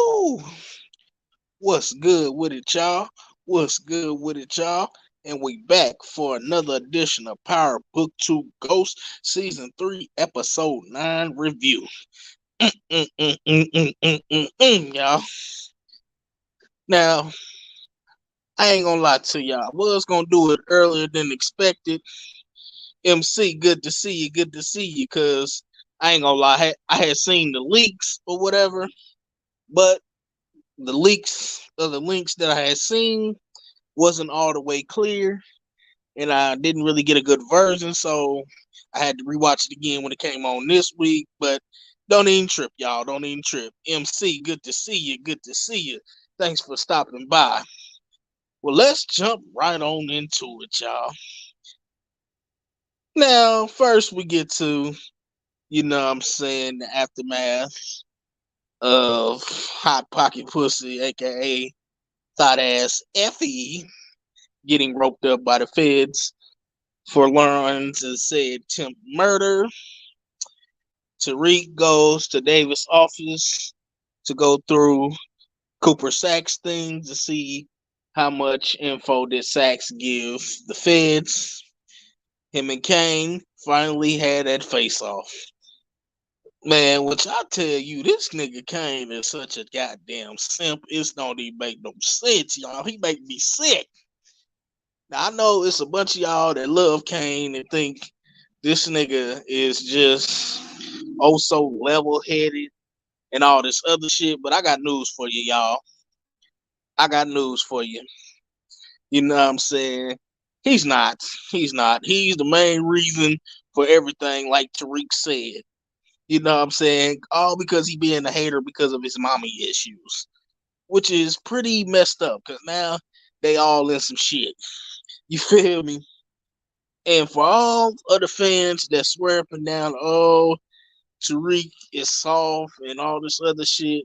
Woo! What's good with it, y'all? What's good with it, y'all? And we back for another edition of Power Book 2 Ghost Season 3, Episode 9 review. Y'all. Now, I ain't gonna lie to y'all. I was gonna do it earlier than expected. MC, good to see you. Good to see you. Cause I ain't gonna lie, I had seen the leaks or whatever, but the leaks of the links that I had seen wasn't all the way clear, and I didn't really get a good version, so I had to rewatch it again when it came on this week. But don't even trip, y'all. Don't even trip. MC, good to see you. Good to see you. Thanks for stopping by. Well, let's jump right on into it, y'all. Now, first we get to, what I'm saying, the aftermath of Hot Pocket Pussy, aka Thought Ass Effie, getting roped up by the feds for Lawrence's said attempt murder. Tariq goes to Davis' office to go through Cooper Saxe things to see how much info did Saxe give the feds. Him and Kane finally had that face off. Man, which I tell you, this nigga Kane is such a goddamn simp. It don't even make no sense, y'all. He make me sick. Now, I know it's a bunch of y'all that love Kane and think this nigga is just oh so level headed and all this other shit, but I got news for you, y'all. I got news for you. You know what I'm saying? He's not. He's not. He's the main reason for everything, like Tariq said. You know what I'm saying? All because he being a hater because of his mommy issues, which is pretty messed up because now they all in some shit. You feel me? And for all other fans that swear up and down, oh, Tariq is soft and all this other shit,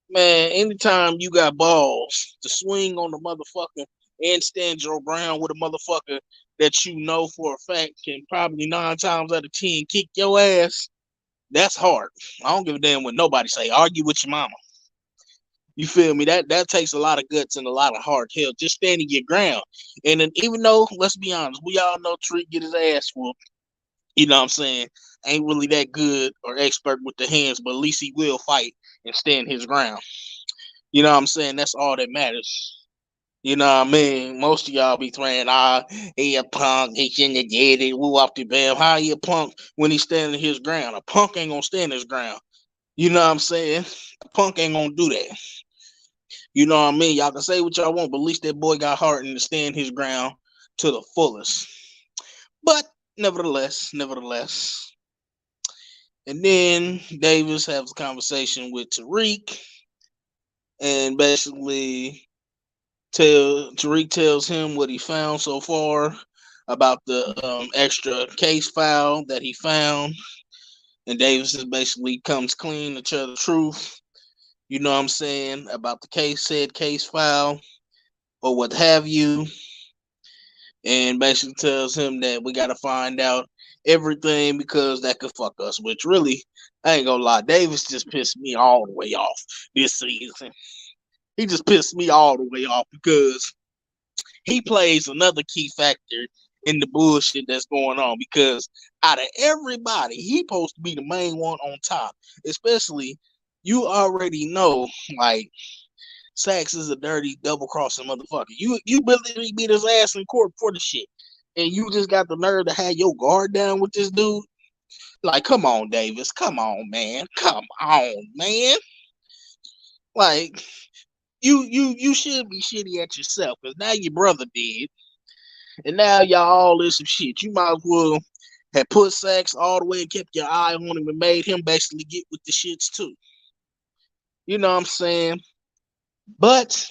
man, anytime you got balls to swing on the motherfucker and stand your ground with a motherfucker that you know for a fact can probably 9 times out of 10 kick your ass, that's hard. I don't give a damn what nobody say. Argue with your mama. You feel me? That takes a lot of guts and a lot of hard hell. Just standing your ground. And then even though, let's be honest, we all know Tariq get his ass whooped. You know what I'm saying? Ain't really that good or expert with the hands, but at least he will fight and stand his ground. You know what I'm saying? That's all that matters. You know what I mean? Most of y'all be throwing, he a punk, he shouldn't have did it, woo off the bam. How he a punk when he standing his ground? A punk ain't gonna stand his ground. You know what I'm saying? A punk ain't gonna do that. You know what I mean? Y'all can say what y'all want, but at least that boy got heart and to stand his ground to the fullest. But nevertheless. And then Davis has a conversation with Tariq and basically Tariq tells him what he found so far about the extra case file that he found. And Davis is basically comes clean to tell the truth, you know what I'm saying, about the said case file or what have you. And basically tells him that we got to find out everything because that could fuck us, which really, I ain't gonna lie, Davis just pissed me all the way off this season. He just pissed me all the way off because he plays another key factor in the bullshit that's going on because out of everybody, he supposed to be the main one on top. Especially, you already know, like, Saxe is a dirty double crossing motherfucker. You literally beat his ass in court for the shit. And you just got the nerve to have your guard down with this dude. Like, come on, Davis. Come on, man. Come on, man. Like, you should be shitty at yourself because now your brother did. And now y'all all in some shit. You might as well have put Saxe all the way and kept your eye on him and made him basically get with the shits too. You know what I'm saying? But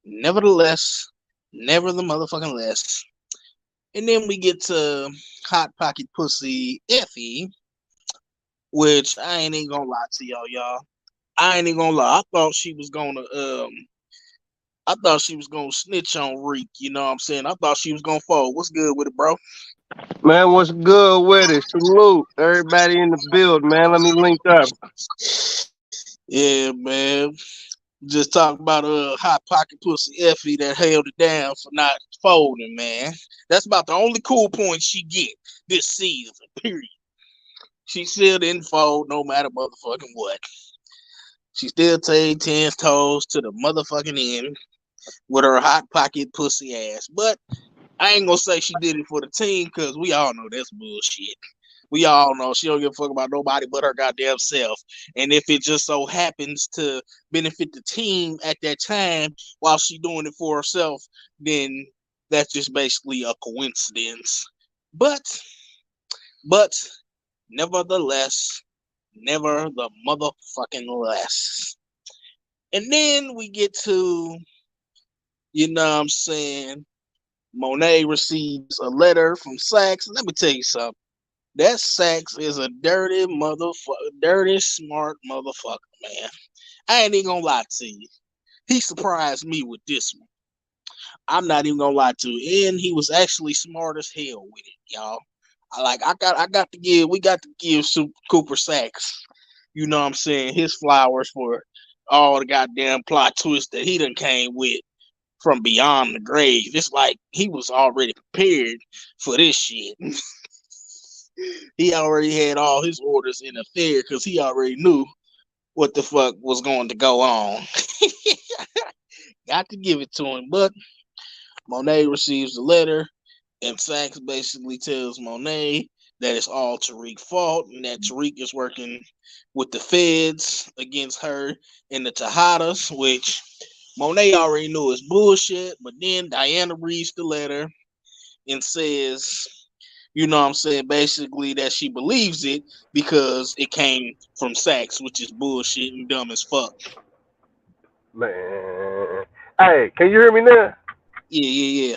never the motherfucking less. And then we get to Hot Pocket Pussy Effie, which I ain't even gonna lie to y'all. I ain't even gonna lie. I thought she was gonna snitch on Reek, you know what I'm saying? I thought she was gonna fold. What's good with it, bro? Man, what's good with it? Salute everybody in the build, man. Let me link up. Yeah, man. Just talk about hot pocket pussy Effie that held it down for not folding, man. That's about the only cool point she get this season. Period. She still didn't fold no matter motherfucking what. She still take 10 toes to the motherfucking end with her hot pocket pussy ass. But I ain't gonna say she did it for the team because we all know that's bullshit. We all know she don't give a fuck about nobody but her goddamn self. And if it just so happens to benefit the team at that time while she doing it for herself, then that's just basically a coincidence. But, but, nevertheless, never the motherfucking less. And then we get to, you know what I'm saying, Monet receives a letter from Sachs. Let me tell you something. That Sachs is a dirty motherfucker, dirty smart motherfucker, man. I ain't even gonna lie to you. He surprised me with this one. I'm not even gonna lie to you. And he was actually smart as hell with it, y'all. We got to give Cooper Sachs, you know what I'm saying, his flowers for all the goddamn plot twists that he done came with from beyond the grave. It's like he was already prepared for this shit. He already had all his orders in effect because he already knew what the fuck was going to go on. Got to give it to him. But Monet receives the letter, and Sachs basically tells Monet that it's all Tariq's fault and that Tariq is working with the feds against her and the Tejadas, which Monet already knew is bullshit. But then Diana reads the letter and says, you know what I'm saying, basically that she believes it because it came from Sachs, which is bullshit and dumb as fuck. Man. Hey, can you hear me now? Yeah.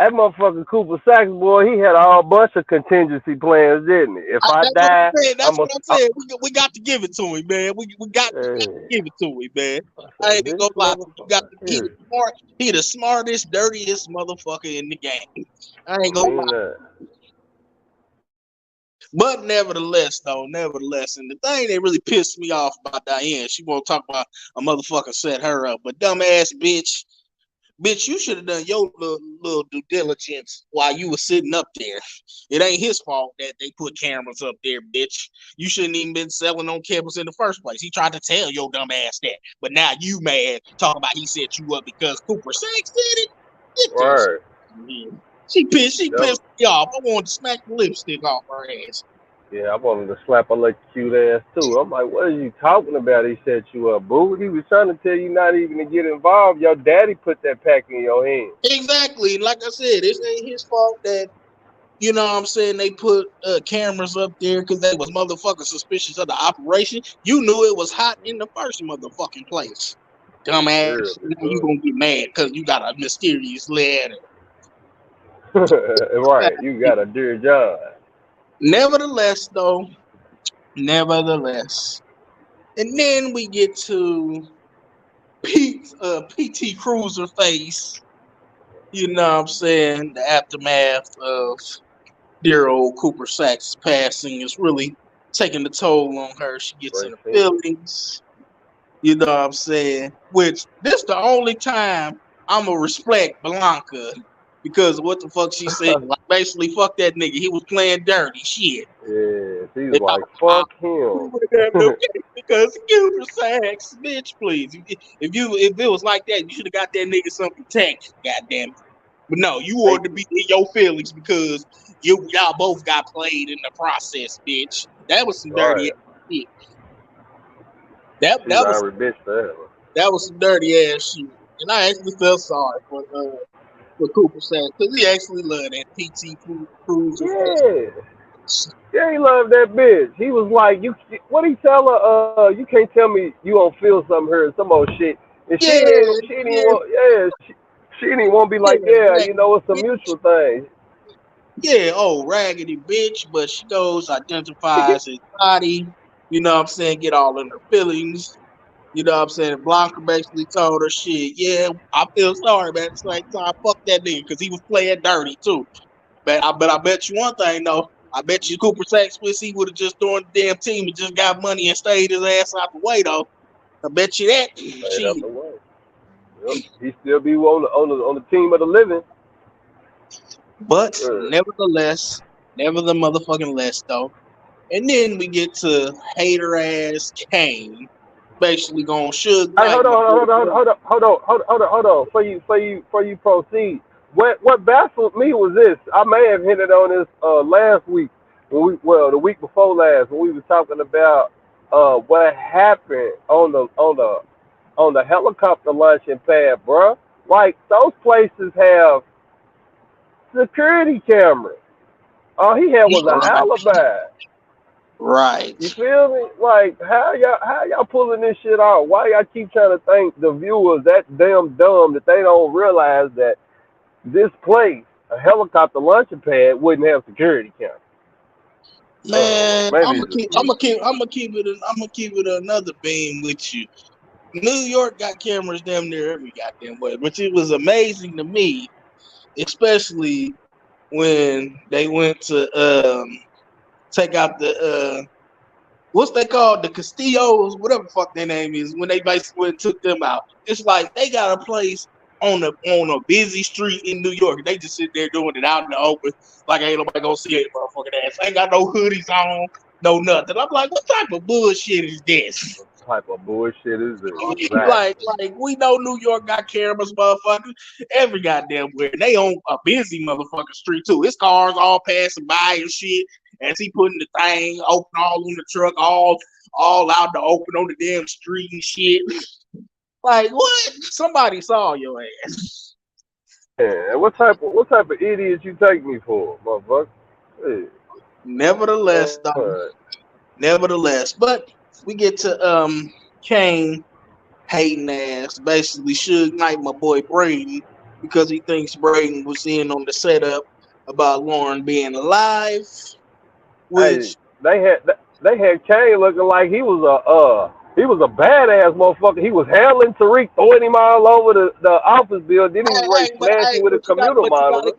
That motherfucker Cooper Sacks, boy, he had a whole bunch of contingency plans, didn't he? If I That's what die, I'm saying. That's I'm a. what I'm saying. We got to give it to him, man. We got to Hey, give it to him, man. I I said, ain't this gonna lie to you. You got motherfucker to, here. he the smartest, dirtiest motherfucker in the game. I I ain't gonna lie. mean that. But nevertheless, and the thing that really pissed me off about Diane, she won't talk about a motherfucker set her up, but dumbass bitch, you should have done your little due diligence while you were sitting up there. It ain't his fault that they put cameras up there, bitch. You shouldn't even been selling on cameras in the first place. He tried to tell your dumb ass that, but now you mad talking about he set you up because Cooper Sachs did it. Get your shit Word. out of here. She Yep. pissed me off. I wanted to smack the lipstick off her ass. Yeah, I wanted to slap a little cute ass too. I'm like, what are you talking about? He set you up, boo. He was trying to tell you not even to get involved. Your daddy put that pack in your hand. Exactly. And like I said, it ain't his fault that, you know what I'm saying, they put cameras up there because they was motherfucking suspicious of the operation. You knew it was hot in the first motherfucking place. Dumbass. Really, Now you bro. gonna get mad because you got a mysterious letter. Right, you got a dear John. Nevertheless, though, nevertheless. And then we get to PT Cruiser face. You know what I'm saying? The aftermath of dear old Cooper Sachs passing is really taking the toll on her. She gets in her Racing. feelings, you know what I'm saying? Which this the only time I'ma respect Blanca because of what the fuck she said. Like basically, fuck that nigga. He was playing dirty shit. Yeah, he's And like, fuck him. because Cooper Sachs, bitch, please. If it was like that, you should have got that nigga some protection. Goddamn. But no, you Hey, wanted to be in your feelings because y'all both got played in the process, bitch. That was some dirty right. ass shit. That She's an that was angry bitch forever. that was some dirty ass shit. And I actually felt sorry for Cooper Sachs because he actually loved that PT Cruiser Yeah. face. Yeah, he loved that bitch. He was like, "You, what he tell her? You can't tell me you don't feel something here and some old shit." And Yeah, she didn't yeah, want, yeah, she didn't want to be like, yeah, "Yeah, you know, raggedy it's a bitch. mutual thing." Yeah, oh, raggedy bitch, but she goes, identifies his body, you know what I'm saying, get all in her feelings. You know what I'm saying? Blanca basically told her shit. Yeah, I feel sorry, man. It's like, so I fuck that nigga because he was playing dirty too. But I bet you one thing though. I bet you Cooper Sachs wish he would have just joined the damn team and just got money and stayed his ass out the way though. I bet you that. Straight up Shit. the way. Yep. He still be on the team of the living. But Sure. never the motherfucking less though. And then we get to hater ass Kane, basically going Suge Hey, Knight, my boy. hold on. For you proceed. What baffled me was this. I may have hinted on this last week the week before last when we were talking about what happened on the helicopter launching pad, bruh. Like those places have security cameras. All he had was an Right, alibi. You right. feel me? Like how y'all pulling this shit off? Why y'all keep trying to think the viewers that damn dumb that they don't realize that this place, a helicopter launching pad, wouldn't have security cameras. Man, Maybe it's just me. I'm gonna keep it another beam with you. New York got cameras damn near every goddamn way, but it was amazing to me, especially when they went to take out the what's they called, the Castillos, whatever the fuck their name is, when they basically went and took them out. It's like they got a place on a busy street in New York. They just sit there doing it out in the open, like ain't nobody gonna see it, motherfucking ass. Ain't got no hoodies on, no nothing. I'm like, what type of bullshit is this? What type of bullshit is this? Exactly. like we know New York got cameras, motherfuckers, every goddamn where. They on a busy motherfucking street too. His cars all passing by and shit. As he putting the thing open all on the truck, all out the open on the damn street and shit. Like what? Somebody saw your ass. Yeah, what type of idiot you take me for, motherfucker? Hey, Nevertheless, though, what? nevertheless, but we get to Kane hating ass, basically Suge Knight, my boy Braden, because he thinks Braden was in on the setup about Lauren being alive, Hey, which they had Kane looking like he was a badass motherfucker. He was handling Tariq, throwing him all over the office building. Then he was ready to smash him with a commuter monitor.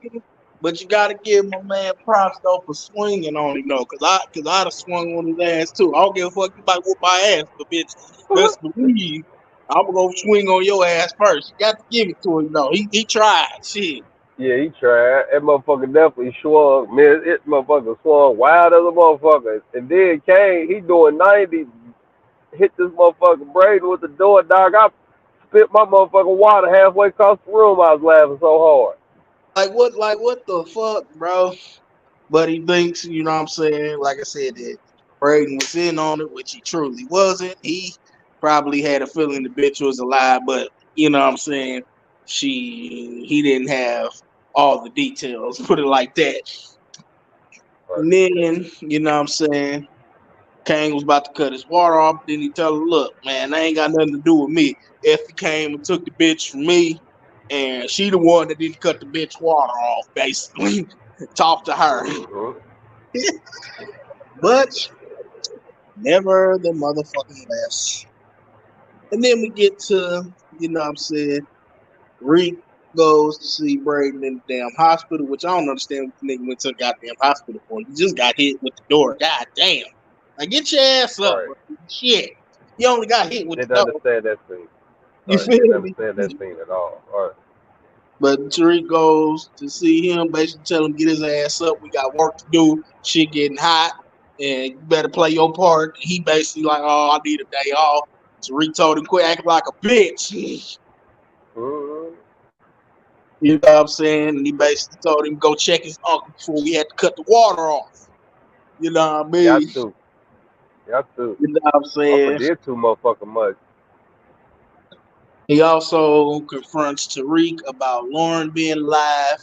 but you gotta give my man props though for swinging on him though, cause I'd have swung on his ass too. I don't give a fuck, you might whoop my ass, but bitch, best believe I'm gonna go swing on your ass first. You got to give it to him though. He tried, shit. Yeah, he tried. That motherfucker definitely swung. Man, it motherfucker swung wild as a motherfucker. And then Kane, he doing 90, hit this motherfucker Braden with the door, dog. I spit my motherfucking water halfway across the room. I was laughing so hard. Like what the fuck, bro? But he thinks, you know what I'm saying? Like I said, that Braden was in on it, which he truly wasn't. He probably had a feeling the bitch was alive, but you know what I'm saying? He didn't have all the details, put it like that. Right. And then, you know what I'm saying? Kane was about to cut his water off. Then he tell her, look, man, that ain't got nothing to do with me. Effie came and took the bitch from me, and she the one that didn't cut the bitch water off, basically. Talk to her. Mm-hmm. But never the motherfucking less. And then we get to, you know what I'm saying, Reek goes to see Braden in the damn hospital, which I don't understand what the nigga went to the goddamn hospital for. You just got hit with the door. God damn. Like, get your ass up, Right. bro. Shit. You only got hit with the Didn't door. understand that scene. You Right. Didn't feel me? understand that scene at all. All right. But Tariq goes to see him, basically tell him, get his ass up. We got work to do. Shit getting hot. And you better play your part. And he basically like, oh, I need a day off. Tariq told him, quit acting like a bitch. Mm-hmm. You know what I'm saying? And he basically told him go check his uncle before we had to cut the water off. You know what I mean? Got to. You know what I'm saying? I did too motherfucking much. He also confronts Tariq about Lauren being alive,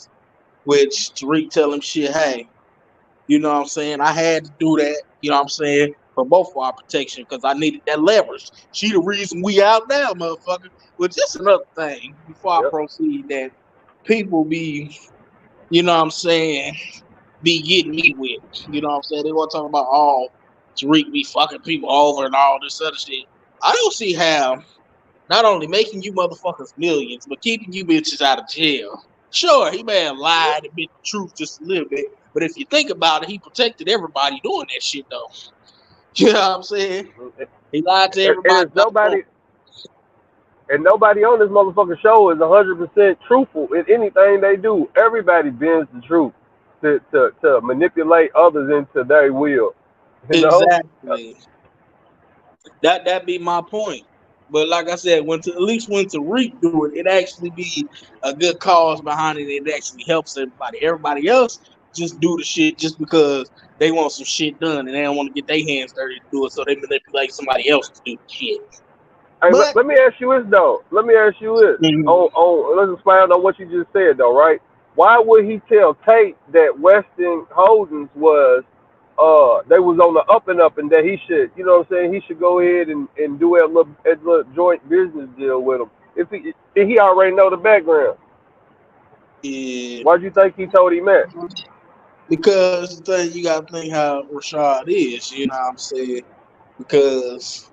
which Tariq tell him shit, hey, you know what I'm saying? I had to do that, you know what I'm saying, for both of our protection because I needed that leverage. She the reason we out now, motherfucker. But just another thing before I proceed that people be, you know what I'm saying, be getting me with. You know what I'm saying? They want to talk about all Tariq be fucking people over and all this other shit. I don't see how not only making you motherfuckers millions, but keeping you bitches out of jail. Sure, he may have lied and been the truth just a little bit, but if you think about it, he protected everybody doing that shit though. You know what I'm saying? He lied to everybody. And And nobody on this motherfucking show is 100% truthful in anything they do. Everybody bends the truth to manipulate others into their will. You know? Exactly. That be my point. But like I said, at least when Tariq do it, it actually be a good cause behind it. It actually helps everybody. Everybody else just do the shit just because they want some shit done and they don't want to get their hands dirty to do it, so they manipulate somebody else to do the shit. Hey, But let me ask you this though. Let me ask you this. Mhm. Let's expound on what you just said though, right? Why would he tell Tate that Weston Holdings was they was on the up and up and that he should, you know what I'm saying, he should go ahead and do that little joint business deal with him. If he already know the background. yeah, Why do you think he told him that? because the thing you gotta think how Rashad is, you know what I'm saying? Because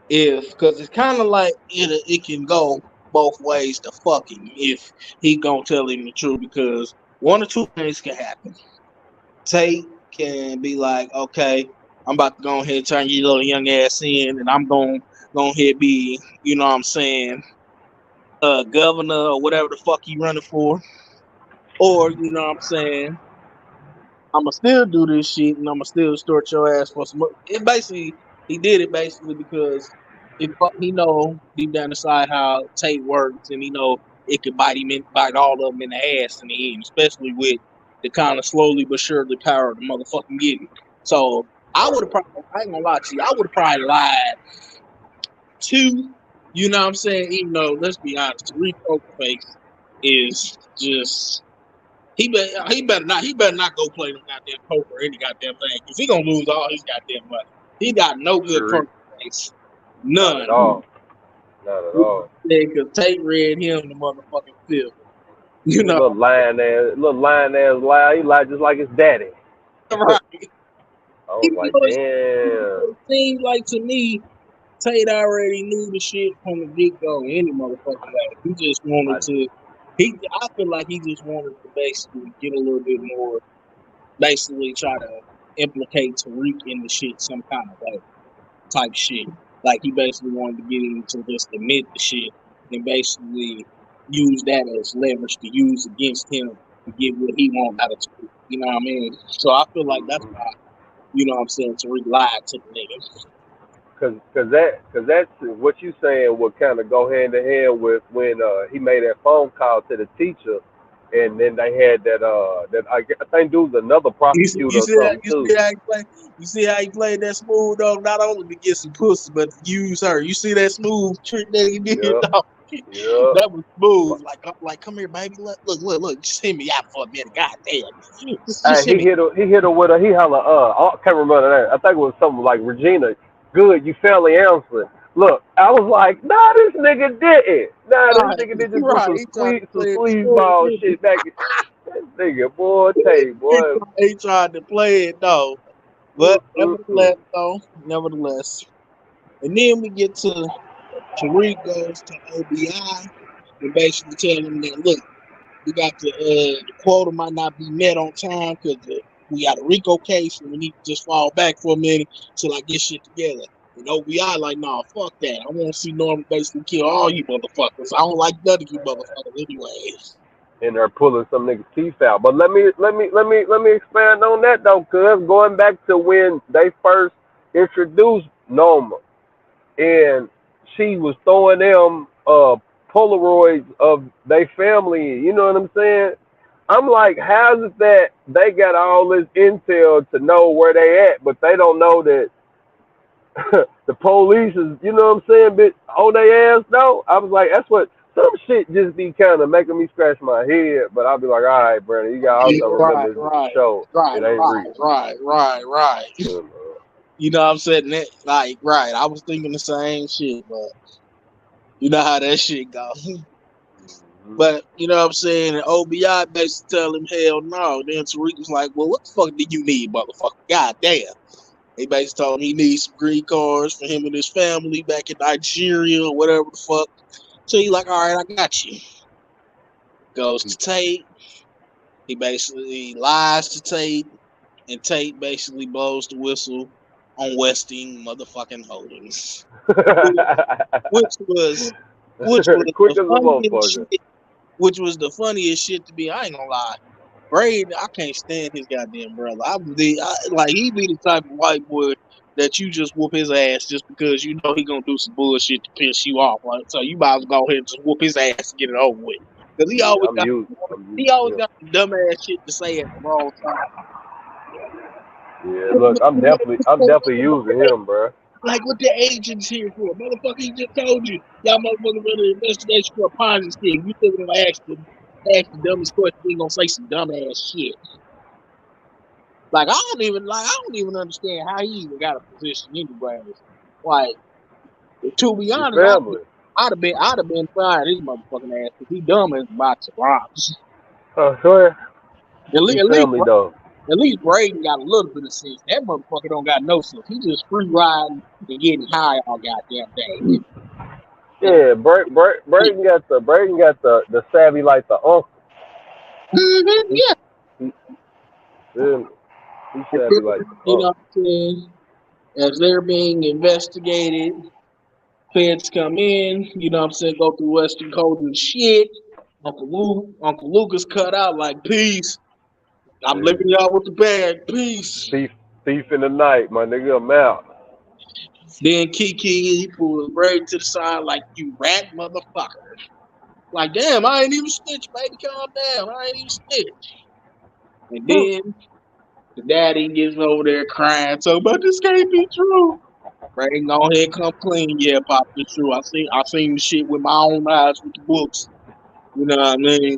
because it's kind of like it can go both ways to fucking if he gonna tell him the truth because one or two things can happen. Tate can be like, okay, I'm about to go ahead and turn your little young ass in, and I'm gonna go ahead be, you know what I'm saying, governor or whatever the fuck you running for, or you know what I'm saying, I'ma still do this shit and I'ma still extort your ass for some. It basically he did it basically because he know deep down inside how Tate works and he know it could bite all of them in the ass in the end, especially with the kind of slowly but surely power the motherfucking getting. So I would have probably I ain't gonna lie to you, I would have probably lied too. You know what I'm saying? Even though let's be honest, Tariq Poker Face is just he better not go play no goddamn poker or any goddamn thing because he gonna lose all his goddamn money. He got no good Sure, poker face, not at none. all. Not at all. Because Tate read him the motherfucking film. You know, Little lying ass lie. He lied just like his daddy. right? I was Even like, though damn. it seems like to me, Tate already knew the shit from the get go. Any motherfucking way, he just wanted I, to. I feel like he just wanted to basically get a little bit more. Basically, try to implicate Tariq in the shit some kind of way. Type shit. Like he basically wanted to get him to just admit the shit and basically use that as leverage to use against him to get what he wants out of Tariq. You know what I mean? So I feel like that's why, you know what I'm saying, Tariq lied to the nigga. cause that's what you saying would kind of go hand in hand with when he made that phone call to the teacher, and then they had that I think dude was another prosecutor You or see that? something too. You see how he played that smooth though? Not only to get some pussy, but to use her. You see that smooth trick that he did, Yeah, dog? yeah. That was smooth. Like, come here, baby. Look. Just hit me out for a minute. God damn. Just Hey, hit me. he hit her with a he holla I can't remember that. I think it was something like Regina. Good, you finally answered. Look, I was like, nah, this nigga didn't. Nah, this Right, nigga did just put right. He tried to some play it smooth. sleazeball shit back. This nigga, boy, Tay, boy. He tried to play it though. But Mm. nevertheless. And then we get to Tariq goes to OBI and basically tell him that look, we got the quota might not be met on time because we got a RICO case and we need to just fall back for a minute till I get shit together. And OBI like, nah, fuck that. I want to see Norman basically kill all you motherfuckers. I don't like none of you motherfuckers anyway. And they're pulling some niggas teeth out. But let me expand on that though, cuz going back to when they first introduced Norma, and she was throwing them Polaroids of their family. You know what I'm saying? I'm like, how's it that they got all this intel to know where they at, but they don't know that the police is, you know what I'm saying, bit on their ass though? I was like, that's what some shit just be kind of making me scratch my head. But I'll be like, all right, Brandon, you got to Yeah, also right, remember it's just a right, show. right, It ain't right, real. right. You You know what I'm saying? That, like, right. I was thinking the same shit, but you know how that shit goes. know? But you know what I'm saying? And OBI basically tell him hell no. Then Tariq was like, well, what the fuck do you need, motherfucker? God damn. He basically told him he needs some green cards for him and his family back in Nigeria or whatever the fuck. So he like, all right, I got you. Goes to Tate. He basically lies to Tate, and Tate basically blows the whistle on Westing motherfucking Holdings, which was which was Quick the as a funniest motherfucker. shit. Which was the funniest shit to me. I ain't gonna lie. Braden, I can't stand his goddamn brother. Like he be the type of white boy that you just whoop his ass just because you know he gonna do some bullshit to piss you off. Like, so you might as well go ahead and just whoop his ass and get it over with. Because Yeah, I'm used he to always him. got some dumbass shit to say at the wrong time. Yeah, look, I'm definitely using him, bro. Like what the agents here for? Motherfucker, he just told you. Y'all motherfucker run an investigation for a Ponzi scheme. You still gonna ask the dumbest question, you gonna say some dumbass shit. Like I don't even understand how he even got a position anyways. Like to be His honest, family. I'd have been fired his motherfucking ass because he dumb as a box of rocks. Sure. At His least, family though. at least Braden got a little bit of sense. That motherfucker don't got no sense. He just free riding and getting high all goddamn day. Yeah, Braden got the savvy like the uncle. He, Yeah. he, he savvy like the You know uncle. what I'm saying? As they're being investigated, feds come in, you know what I'm saying, go through Western Code and shit. Uncle Lucas cut out like, peace. I'm Yeah. leaving y'all with the bag. Peace. Thief in the night, my nigga. I'm out. Then Kiki, he pulled Braden to the side like, you rat motherfucker. Like, damn, I ain't even snitch, baby. Calm down. I ain't even snitch. And then the daddy gets over there crying, so, but this can't be true. Braden, go ahead, come clean. Yeah, Pop, it's true. I seen the shit with my own eyes with the books. You know what I mean?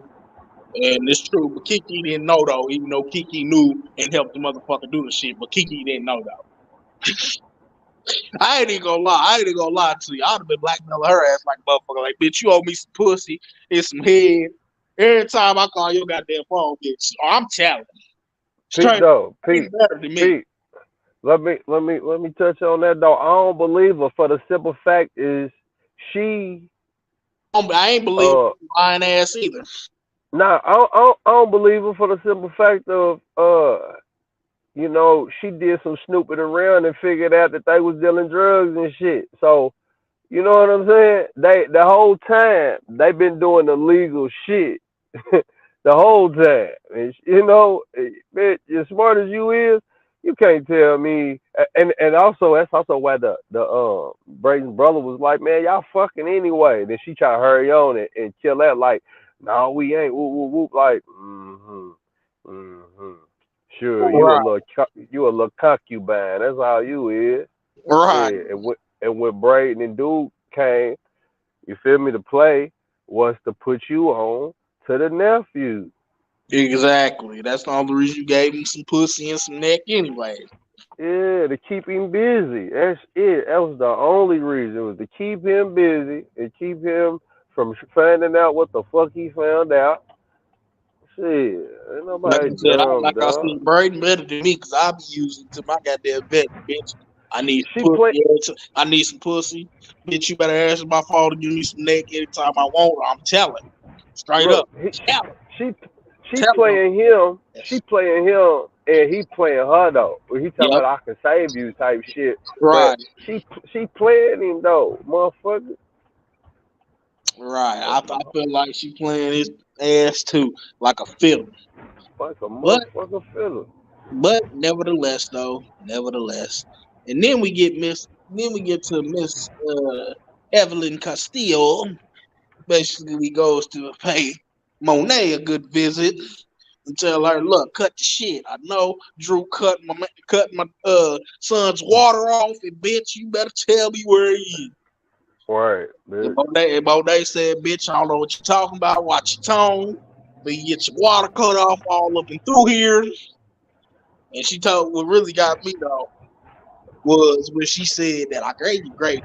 And it's true. But Kiki didn't know though, even though Kiki knew and helped the motherfucker do the shit. But Kiki didn't know though. I ain't even gonna lie to you. I'd have been blackmailing her ass like a motherfucker. Like, bitch, you owe me some pussy and some head. Every time I call your goddamn phone, bitch. Oh, I'm telling you. Pete Straight though. it's better than me. Pete. Let me touch on that though. I don't believe her for the simple fact is she I ain't believe uh lying ass either. nah I don't believe her for the simple fact of you know, she did some snooping around and figured out that they was dealing drugs and shit. So, you know what I'm saying? The whole time they been doing illegal shit. The whole time. And you know, man, as smart as you is, you can't tell me and also that's also why the Braden's brother was like, man, y'all fucking anyway. Then she tried to hurry on and kill that like, no, we ain't whoop whoop whoop like sure, Right. you a little concubine. That's all you is. Right. Yeah, and when Braden and Duke came, you feel me? The play was to put you on to the nephew. Exactly. That's the only reason you gave him some pussy and some neck anyway. Yeah, to keep him busy. That's it. That was the only reason. It was to keep him busy and keep him from finding out what the fuck he found out. Shit, ain't Like nobody I said, dumb, I see dog. Braden better than me because I be using to my goddamn bet, bitch. I need She pussy. play. I need some pussy. Bitch, you better answer my phone to give me some neck anytime I want. I'm telling. Straight up. Look, Telling. she she Telling. playing him. She Yes. playing him, and he playing her though. He talking Yep. about I can save you type shit, but Right. she playing him though, motherfucker. Right. Like I feel like she playing his ass too, like a film. a But motherfucker feeling. nevertheless though, nevertheless. And then we get to Miss Evelyn Castillo. Basically goes to pay Monet a good visit and tell her, look, cut the shit. I know Drew cut my son's water off, and bitch, you better tell me where he is. Right, And bitch. Monet said, bitch, I don't know what you're talking about. Watch your tone. But you get your water cut off all up and through here. And she told what really got me though was when she said that I gave you grace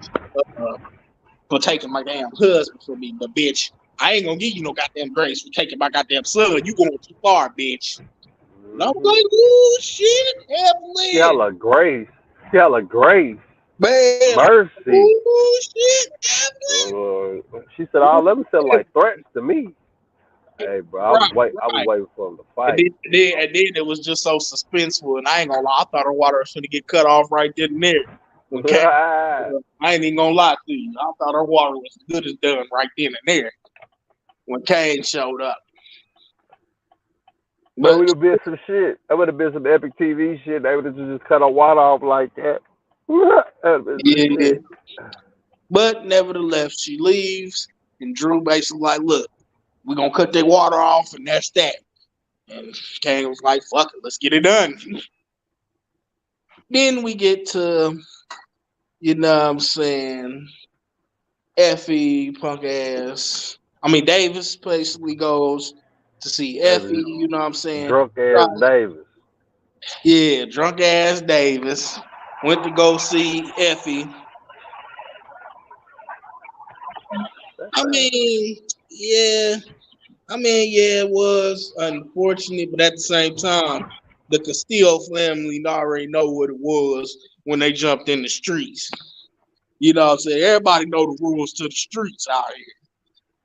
for taking my damn husband from me, but bitch, I ain't gonna give you no goddamn grace for taking my goddamn son. You going too far, bitch. And I was Mm-hmm. like, ooh, shit, Evelyn. Hella grace. Hella grace. Man, like, Mercy. ooh, shit, She said all them sound Evelyn. like threats to me. Hey, bro, Right, I was right. waiting for him to And fight. then it was just so suspenseful, and I ain't gonna lie, I thought her water was gonna get cut off right then and there. When Kane, I ain't even gonna lie to you. I thought her water was as good as done right then and there when Kane showed up. That But would have been some shit. That would have been some epic TV shit. They would have just cut our water off like that. That'd been some yeah, shit. but nevertheless, she leaves, and Drew basically like, look, we're gonna cut their water off, and that's that. And Kane was like, fuck it, let's get it done. Then we get to, you know what I'm saying, Effie, punk ass. I mean, Davis basically goes to see Effie, Davis, you know what I'm saying? drunk ass Davis. Yeah, drunk ass Davis. Went to go see Effie. I mean, yeah. Yeah, it was unfortunate, but at the same time, the Castillo family already know what it was when they jumped in the streets. You know what I'm saying? Everybody know the rules to the streets out here.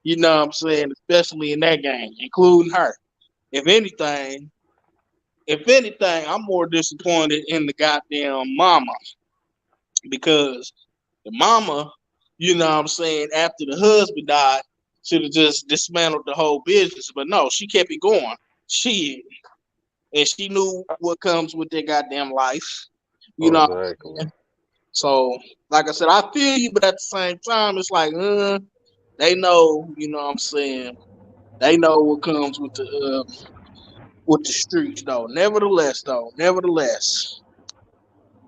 You know what I'm saying? Especially in that game, including her. If anything, I'm more disappointed in the goddamn mama because the mama, you know what I'm saying, after the husband died, should have just dismantled the whole business. But no, she kept it going. And she knew what comes with their goddamn life. You know what I'm Exactly. saying? So, like I said, I feel you, but at the same time, it's like, they know, you know what I'm saying? They know what comes with the streets, though. Nevertheless.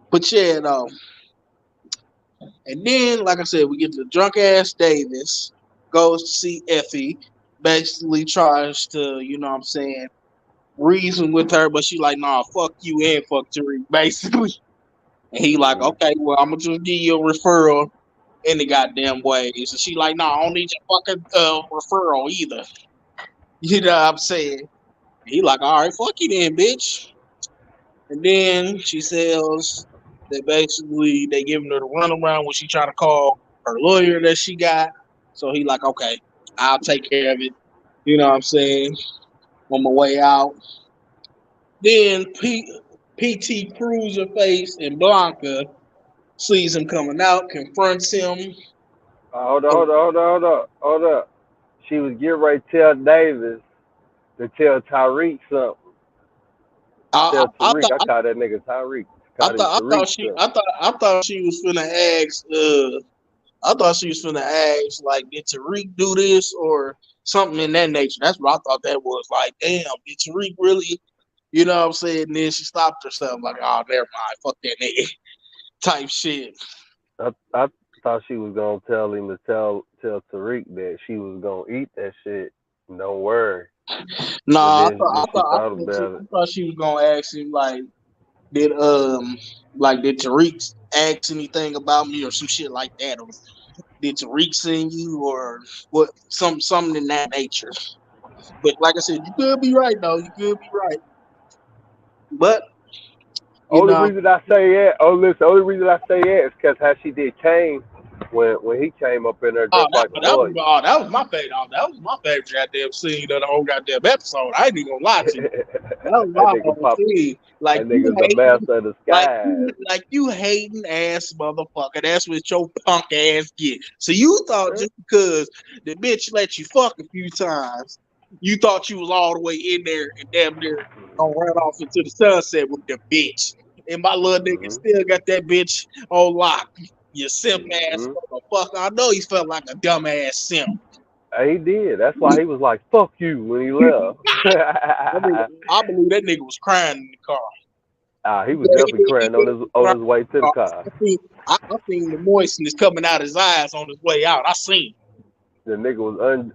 But yeah, though. And then, like I said, we get to drunk ass Davis goes to see Effie, basically tries to, you know what I'm saying, reason with her, but she like, nah, fuck you and fuck Tariq, basically. And he like, okay, well, I'm gonna just give you a referral any goddamn way. So she like, nah, I don't need your fucking referral either. You know what I'm saying? He like, all right, fuck you then, bitch. And then she says that basically they giving her the runaround when she try to call her lawyer that she got. So he like, okay, I'll take care of it. You know what I'm saying? On my way out. Then PT Cruiser face and Blanca sees him coming out, confronts him. Hold up. She was getting ready to tell Davis to tell Tyreek something. I, Tell I, I Tariq. I thought call that nigga Tyreek. I Call him thought I Tariq thought she something. I thought she was finna ask I thought she was finna ask like did Tariq do this or something in that nature. That's what I thought that was like, damn, did Tariq really, you know what I'm saying? And then she stopped herself like, oh never mind, fuck that nigga type shit. I thought she was gonna tell him to tell Tariq that she was gonna eat that shit. Don't worry. But Nah, then she thought I about it. thought she was gonna ask him did did Tariq ask anything about me or some shit like that, or did Tariq send you or what something in that nature. But like I said, you could be right though. You could be right. But you Only know, reason I say that, oh listen, only reason I say that is because how she did Kane when he came up in there dressed like a lawyer. that was my favorite. Oh, that was my favorite goddamn scene of the whole goddamn episode. I ain't even gonna lie to you. That was That my nigga whole pop. scene. Like That you nigga's the hating, master of disguise. like you hating ass motherfucker. That's what your punk ass get. So you thought just because the bitch let you fuck a few times, you thought you was all the way in there and damn near gonna run off into the sunset with the bitch. And my little nigga Mm-hmm. still got that bitch on lock. You simp ass Mm-hmm. motherfucker. I know he felt like a dumb ass simp. He did. That's why he was like, "Fuck you" when he left. I believe that nigga was crying in the car. He was Yeah, definitely he crying was on crying his way to in the the car. car. I seen the moistness coming out his eyes on his way out. I seen. The nigga was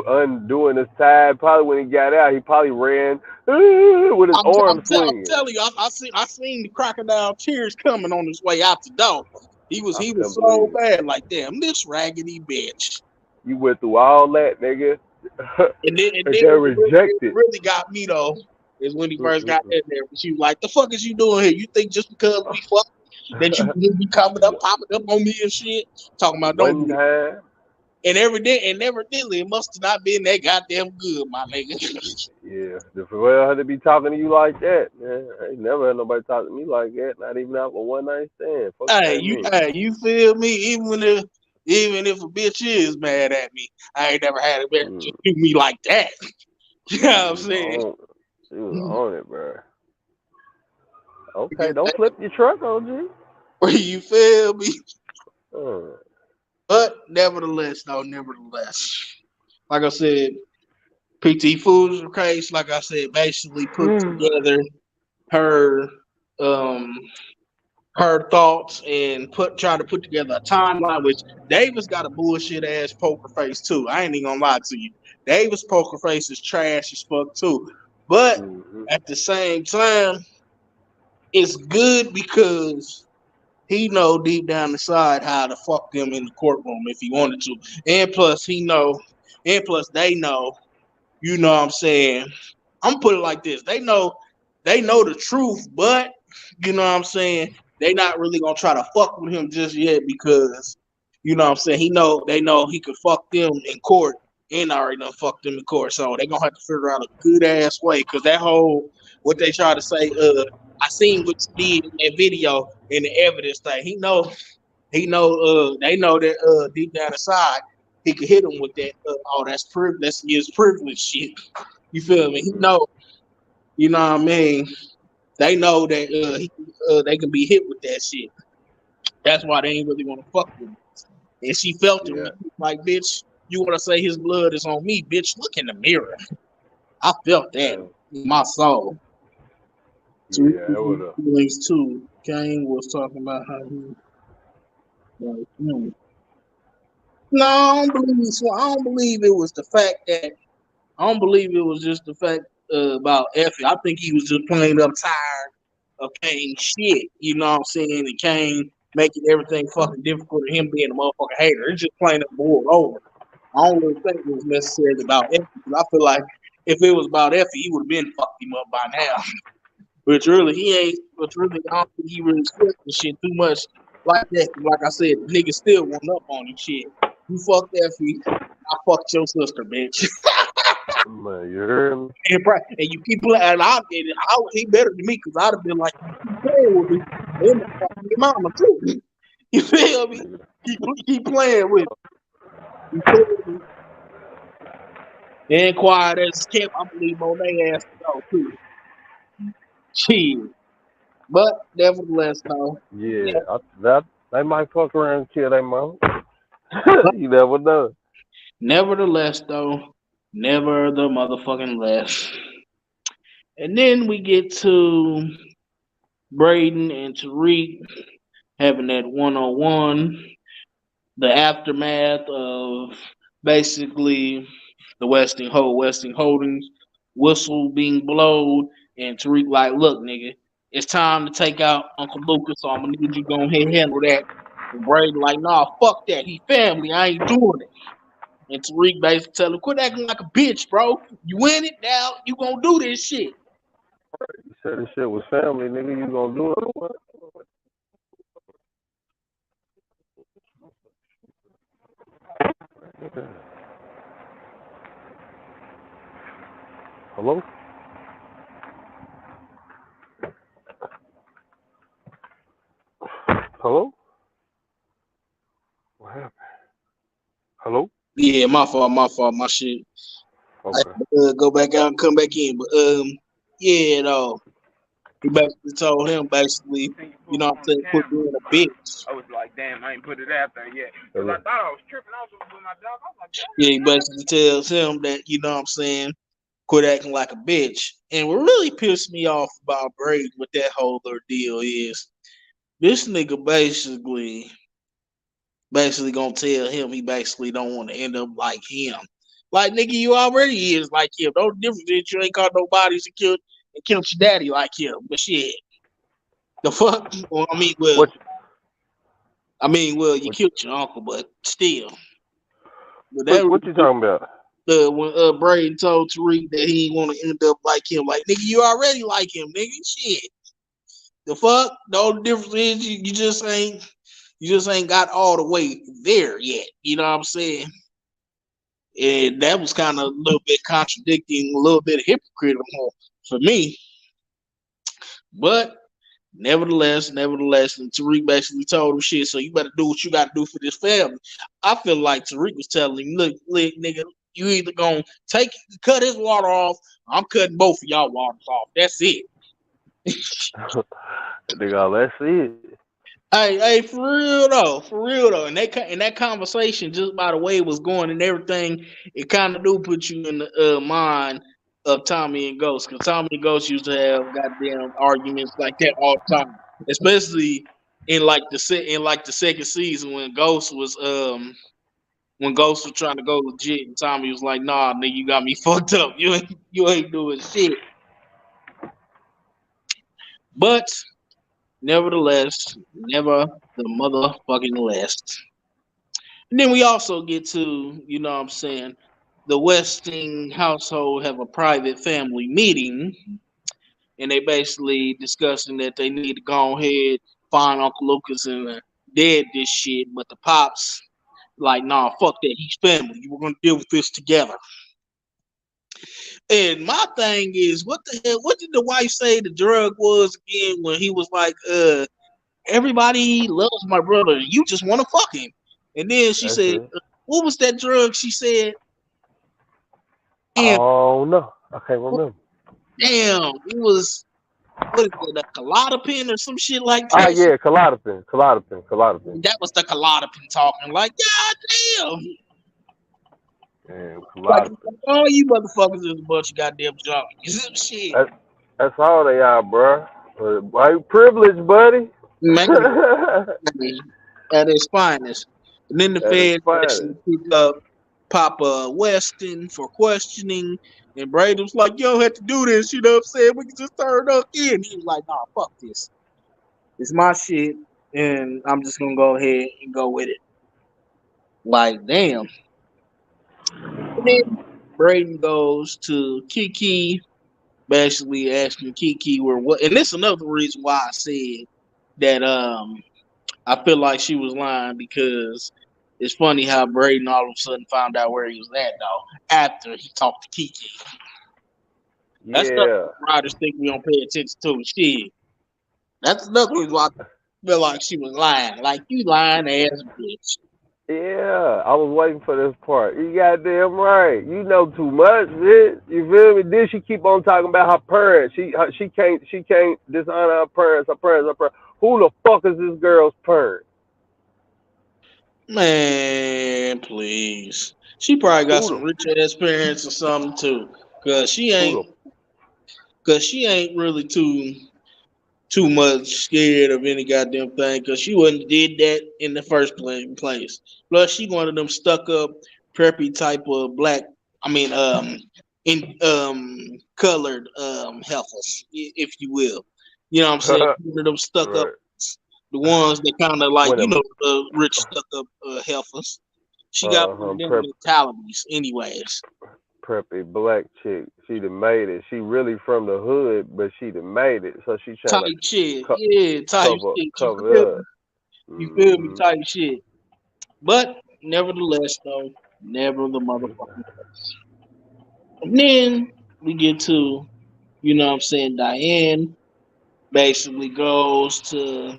undoing his tie. Probably when he got out, he probably ran with his I'm arms swinging. telling you, I seen the crocodile tears coming on his way out the door. I He was couldn't so believe it. bad, like damn, this raggedy bitch. You went through all that, nigga, and then It rejected. really got me though. Is when he first got Mm-mm-mm. in there. She was like, "The fuck is you doing here? You think just because we fuck that you be coming up, popping up on me and shit? Talking about don't One do time. And evidently, it must have not been that goddamn good, my nigga. Yeah, the Pharrell had to be talking to you like that, man. I ain't never had nobody talk to me like that. Not even out for one night stand. Fuck that mean. Hey, you feel me? Even if a bitch is mad at me, I ain't never had a bitch Mm, just do me like that. You know what she I'm was saying? on. She was on it, bro. Okay, don't You flip your truck, OG. feel me? Uh, But nevertheless, like I said, PT Foods case, like I said, basically put together her um her thoughts and try to put together a timeline, which Davis got a bullshit ass poker face too. I ain't even gonna lie to you. Davis poker face is trash as fuck too. But mm-hmm. at the same time, it's good because he know deep down inside how to fuck them in the courtroom if he wanted to. And plus they know, you know what I'm saying? I'm gonna put it like this. They know the truth, but you know what I'm saying, they not really gonna try to fuck with him just yet because you know what I'm saying, they know he could fuck them in court and already done fucked them in court. So they gonna have to figure out a good ass way because that whole what they try to say, I seen what you did in that video in the evidence thing. They know that deep down inside he could hit him with that. That's privilege. That's his privilege shit. You feel me? He Mm-hmm. know. You know what I mean? They know that they can be hit with that shit. That's why they ain't really want to fuck with him. And she felt him Yeah. like, bitch, you want to say his blood is on me, bitch? Look in the mirror. I felt that Yeah. in my soul. So Yeah. It would have. feelings too. Kane was talking about how he like, no, I don't believe it was the fact that I don't believe it was just the fact about Effie. I think he was just plain up tired of Kane shit. You know what I'm saying? And Kane making everything fucking difficult and him being a motherfucking hater. It's just plain up boiled over. I don't really think it was necessarily about Effie. Because I feel like if it was about Effie, he would have been fucked him up by now. Which really he ain't. Which really I don't think he really sweat the shit too much like that. Like I said, the nigga still went up on him shit. You fucked Effie, I fucked your sister, bitch. Man, you heard me? And you keep playing, and he better than me because I'd have been like, you keep playing with me, and your mama too. You feel me? Keep playing with me. You feel me? And quiet as kept, I believe Monet ass to go too. Shit. But nevertheless, though. Yeah. That they might fuck around and kill their mama. But You never know. nevertheless, though, never the motherfucking less. And then we get to Braden and Tariq having that one-on-one, the aftermath of basically the Westing Holdings whistle being blown, and Tariq like, look, nigga, it's time to take out Uncle Lucas, so I'm gonna need you to go ahead and handle that. And Brady like, nah, fuck that. He family. I ain't doing it. And Tariq basically tell him, quit acting like a bitch, bro. You in it now, you gonna do this shit. You said this shit was family, nigga. You gonna do it? What? Hello? Hello? What happened? Hello? Yeah, my fault, my shit. I Okay. had to, go back out and come back in. But yeah, though. He basically told him, basically, Seen you you post know it what I'm on the saying, quit camera. being a bitch. I was like, damn, I ain't put it out there yet. Because Hello? I thought I was tripping. I was with my dog. I was like, damn, Yeah, he basically tells him that, you know what I'm saying, quit acting like a bitch. And what really pissed me off about Brady with that whole ordeal is this nigga basically gonna tell him he basically don't want to end up like him. Like, nigga, you already is like him. No difference is you ain't caught no bodies and killed your daddy like him. But shit, the fuck? Well, What? you What? killed your uncle, but still. But that What you talking about? when Braden told Tariq that he want to end up like him, like, nigga, you already like him, nigga. Shit, the fuck. The only difference is you just ain't got all the way there yet. You know what I'm saying? And that was kind of a little bit contradicting, a little bit hypocritical for me. But nevertheless, and Tariq basically told him shit. So you better do what you got to do for this family. I feel like Tariq was telling him, look, nigga, you either gonna cut his water off. I'm cutting both of y'all waters off. That's it. Nigga, let's see it. Hey, for real though. And that conversation, just by the way it was going and everything, it kind of do put you in the mind of Tommy and Ghost, because Tommy and Ghost used to have goddamn arguments like that all the time, especially in the second season when Ghost was trying to go legit, and Tommy was like, "Nah, nigga, you got me fucked up. You ain't doing shit." But nevertheless, never the motherfucking last. And then we also get to, you know what I'm saying, the Westing household have a private family meeting, and they basically discussing that they need to go ahead, find Uncle Lucas and dead this shit, but the pops like, nah, fuck that, he's family. We're gonna deal with this together. And my thing is, what the hell? What did the wife say the drug was again when he was like, everybody loves my brother. You just want to fuck him. And then she said, what was that drug she said? Oh, no. I can't remember. Damn. It was, what is it, a Klonopin or some shit like that? Oh, yeah, Klonopin. That was the Klonopin talking. Like, god damn. Damn, like, all you motherfuckers is a bunch of goddamn junkies. Shit. That's all they are, bro. White privilege, buddy. Man, at its finest. And then the Fed actually picked up Papa Weston for questioning, and Brady was like, "You don't have to do this, you know what I'm saying? We can just turn up in." He was like, "Nah, fuck this. It's my shit, and I'm just gonna go ahead and go with it." Like, damn. And then Brady goes to Kiki, basically asking Kiki where what, and this is another reason why I said that I feel like she was lying, because it's funny how Braden all of a sudden found out where he was at, though, after he talked to Kiki. That's stuff writers think we don't pay attention to. Shit. That's another reason why I feel like she was lying. Like, you lying ass bitch. Yeah, I was waiting for this part. You goddamn right. You know too much, bitch. You feel me? Then she keep on talking about her parents. She can't dishonor her parents. Who the fuck is this girl's parent? Man, please. She probably got some rich ass parents or something too, cause she ain't really too much scared of any goddamn thing, because she wouldn't did that in the first place. Plus, she one of them stuck up, preppy type of black. I mean, colored heifers, if you will. You know what I'm saying? One of them stuck up, the ones that kind of like, rich stuck up heifers. She got one of them mentalities, anyways. Preppy black chick. She done made it. She really from the hood, but she done made it. So she trying type shit. Cover up. You feel me? Type shit. But nevertheless, though, never the motherfucking case. And then we get to, you know what I'm saying, Diane basically goes to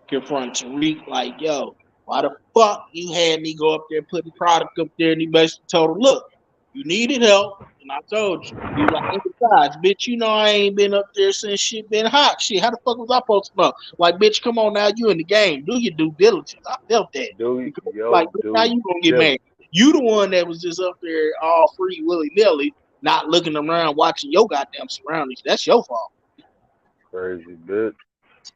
confront Tariq, like, yo, why the fuck you had me go up there putting product up there? And he basically told her, look, you needed help, and I told you. He was like, besides, bitch, you know I ain't been up there since shit been hot. Shit, how the fuck was I supposed to know? Like, bitch, come on now, you in the game. Do your due diligence. I felt that. Now you gonna get mad. You the one that was just up there all free, willy-nilly, not looking around, watching your goddamn surroundings. That's your fault. Crazy bitch.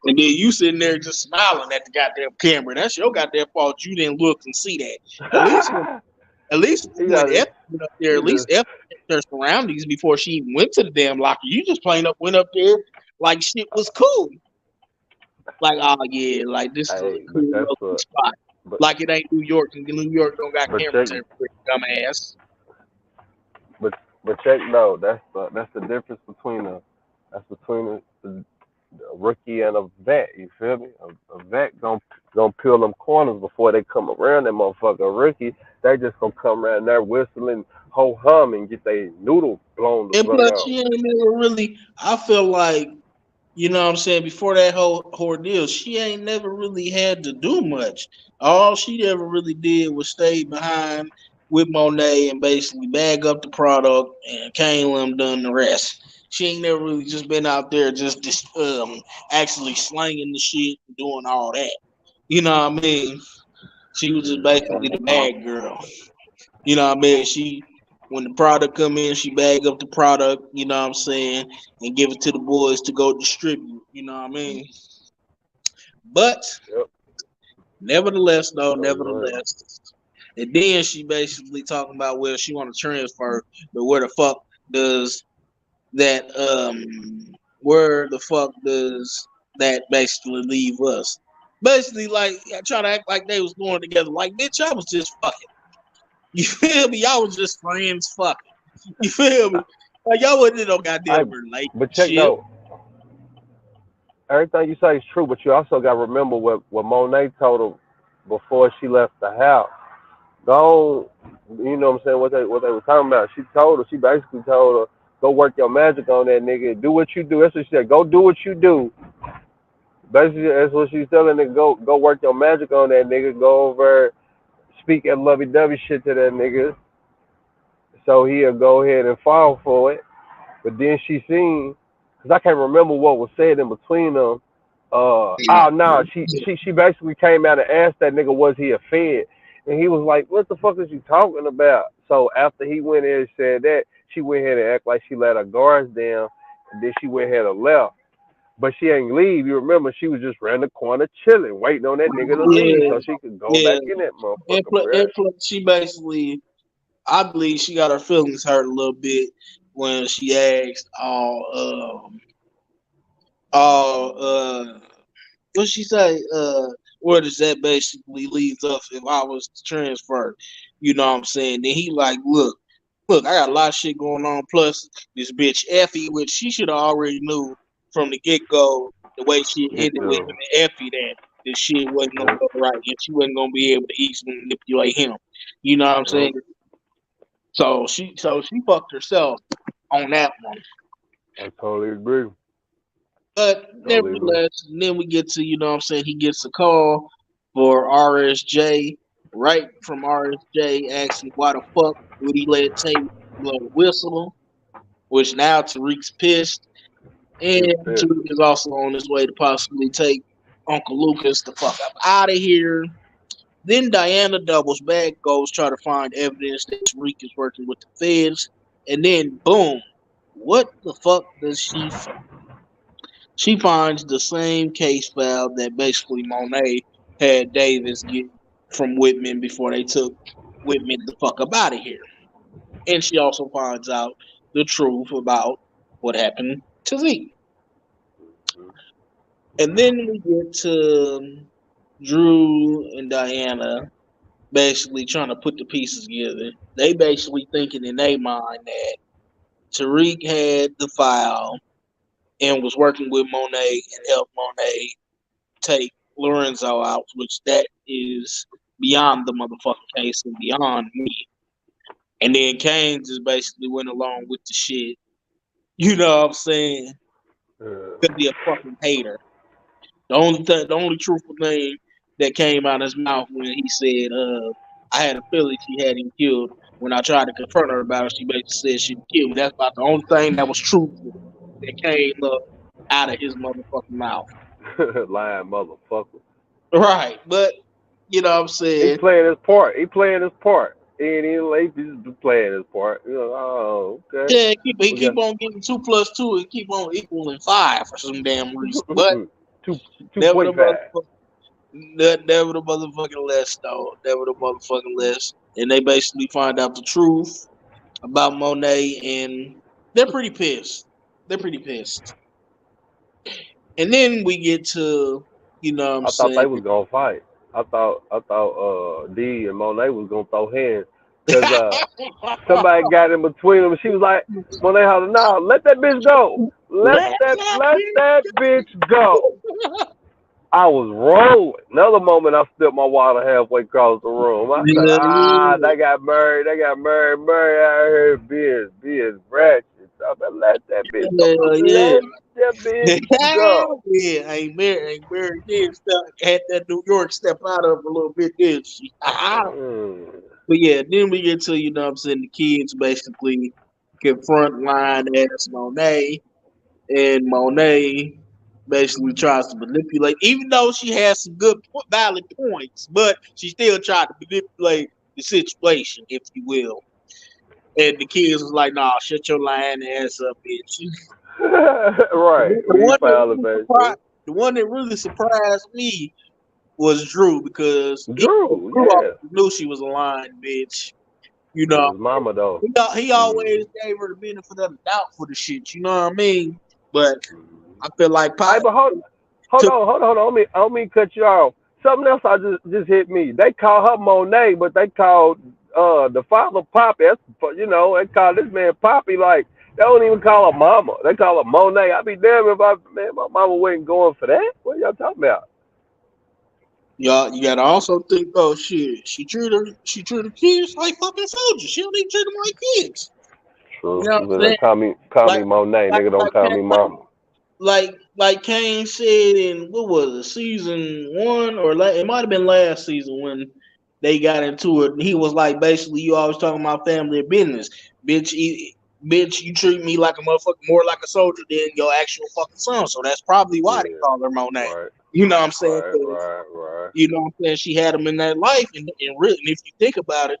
And then you sitting there just smiling at the goddamn camera. That's your goddamn fault. You didn't look and see that. At least when F went up there, at least F their surroundings before she even went to the damn locker. You just plain up went up there like shit was cool. Like, oh yeah, like this is a cool spot. Like it ain't New York, and New York don't got cameras everywhere, dumbass. But check, no, that's the difference between A rookie and a vet. You feel me? A vet gonna peel them corners before they come around that motherfucker. A rookie, they just gonna come around there whistling, ho hum, and get their noodle blown the And fuck plus, out. she ain't never really. I feel like, you know what I'm saying, before that whole ordeal, she ain't never really had to do much. All she ever really did was stay behind with Monet and basically bag up the product, and Kane Lim done the rest. She ain't never really just been out there just actually slanging the shit and doing all that. You know what I mean? She was just basically the bag girl. You know what I mean? She when the product come in, she bag up the product, you know what I'm saying, and give it to the boys to go distribute, you know what I mean? But Yep. nevertheless, though, So you right. nevertheless. And then she basically talking about where she want to transfer, but where the fuck does that where the fuck does that basically leave us? Basically, like try to act like they was going together. Like, bitch, I was just fucking. You feel me? Y'all was just friends fucking. You feel me? Like y'all wasn't in no I goddamn but check relationship. though, everything you say is true, but you also got to remember what Monet told her before she left the house. Go, you know what I'm saying? What they were talking about. She basically told her, go work your magic on that nigga. Do what you do. That's what she said. Go do what you do. Basically, that's what she's telling nigga. Go work your magic on that nigga. Go over, speak that lovey dovey shit to that nigga, so he'll go ahead and fall for it. But then she seen, cause I can't remember what was said in between them. Oh no, she basically came out and asked that nigga, was he a fed? And he was like, what the fuck is you talking about? So after he went in and said that, she went ahead and act like she let her guards down, and then she went ahead and left. But she ain't leave. You remember, she was just around the corner chilling, waiting on that nigga to leave Yeah, so she could go yeah. back in that And motherfucker, plus, bro. and plus, she basically, I believe she got her feelings hurt a little bit when she asked what she say? Where does that basically leave us if I was to transfer? You know what I'm saying? Then he like, look, I got a lot of shit going on. Plus this bitch Effie, which she should have already knew from the get go, the way she Me ended with him too. and Effie, that this shit wasn't gonna Yep, go right, and she wasn't gonna be able to easily manipulate him. You know what I'm yep. saying? So she fucked herself on that one. I totally agree. But Totally agree. nevertheless, then we get to, you know what I'm saying, he gets a call for RSJ, right from RSJ asking why the fuck would he let Tay blow the whistle, which now Tariq's pissed. And Super pissed. Tariq is also on his way to possibly take Uncle Lucas the fuck up out of here. Then Diana doubles back, goes try to find evidence that Tariq is working with the feds. And then, boom, what the fuck does she find? She finds the same case file that basically Monet had Davis get from Whitman before they took Whitman the fuck up out of here. And she also finds out the truth about what happened to Zeke. And then we get to Drew and Diana basically trying to put the pieces together. They basically thinking in their mind that Tariq had the file and was working with Monet and helped Monet take Lorenzo out, which that is beyond the motherfucking case and beyond me. And then Kane just basically went along with the shit. You know what I'm saying? Could be a fucking hater. The only truthful thing that came out of his mouth when he said, I had a feeling she had him killed. When I tried to confront her about it, she basically said she killed me. That's about the only thing that was truthful that came up out of his motherfucking mouth. Lying motherfucker. Right. But, you know what I'm He saying? playing his part. He playing his part. He ain't even late. He's just playing his part. You know, oh, okay. Yeah, he We got keep on getting 2 plus 2 and keep on equaling 5 for some damn reason. But two never point the five. never the motherfucking less though. Never the motherfucking less. And they basically find out the truth about Monet, and they're pretty pissed. They're pretty pissed. And then we get to, you know what I'm I thought they saying? was gonna fight. I thought D and Monet was gonna throw hands because somebody got in between them. She was like, Monet hollered, "No, let that bitch go." let that bitch go. I was rolling. Another moment, I spilled my water halfway across the room. I said, they got married. Married out here being ratchet. I said, let that bitch go. Hell yeah. Let that bitch go. Yeah, ain't married did stuff had that New York step out of a little bit, did she? Mm. But yeah, then we get to, you know what I'm saying, the kids basically confront line as Monet, and Monet basically tries to manipulate, even though she has some good valid points, but she still tried to manipulate the situation, if you will. And the kids was like, nah, shut your lying ass up, bitch. Right. The We one that found really it, surprised, the one that really surprised me was Drew, because Drew, Drew yeah. already knew she was a lying bitch. You It know, was mama, though. he always gave her the benefit of the doubt for the shit. You know what I mean? But I feel like Hey, Pop but hold took. on. I don't mean to cut you off. Something else I just hit me. They call her Monet, but they called the father Poppy. That's, you know, they call this man Poppy. Like, they don't even call her mama. They call her Monet. I'd be damned if my mama wasn't going for that. What y'all talking about? Y'all, you gotta also think, oh shit, she treated kids like fucking soldiers. She don't even treat them like kids. You True. know what You I'm saying? better call me Like, Monet, like, nigga. Don't like, call me mama. like Kane said in, what was it, season one, or it might have been last season when they got into it. And he was like, basically, you always talking about family and business, bitch. Bitch, you treat me like a motherfucker, more like a soldier than your actual fucking son. So that's probably why they Yeah. call her Monet. Right. You know what I'm saying? Right. You know what I'm saying? She had them in that life, and really, and if you think about it,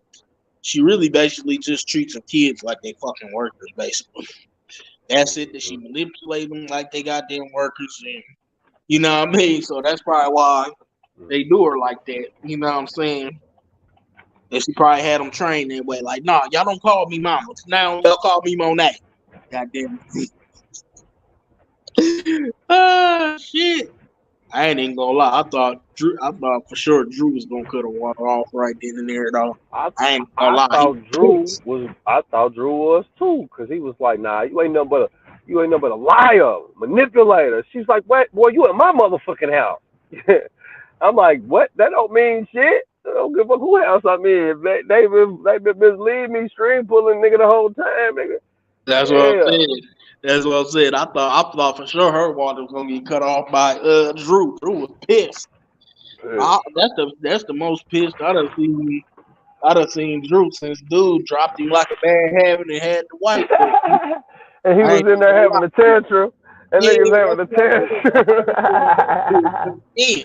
she really basically just treats her kids like they fucking workers, basically. That's it. That she manipulate them like they goddamn workers, and you know what I mean. So that's probably why they do her like that. You know what I'm saying? And she probably had them trained that way. Like, nah, y'all don't call me mama. Now y'all call me Monet. Goddamn. Ah, shit. I ain't even gonna lie. I thought for sure Drew was gonna cut her water off right then and there, though. I ain't gonna I lie. He thought Drew pissed. was. I thought Drew was too, because he was like, "Nah, you ain't nothing but a liar, manipulator." She's like, "What, boy? You in my motherfucking house?" I'm like, "What? That don't mean shit. I don't give a fuck who house I'm in. They been misleading me, string pulling nigga the whole time, nigga. That's what I'm Yeah, saying. That's what I'm saying. I thought for sure her water was gonna get cut off by Drew. Drew was pissed. That's the most pissed I done seen Drew since dude dropped him like a bad habit and had the white boy. and he I was ain't in even there gonna having lie. a tantrum. And Yeah, niggas having that's a what tantrum. yeah.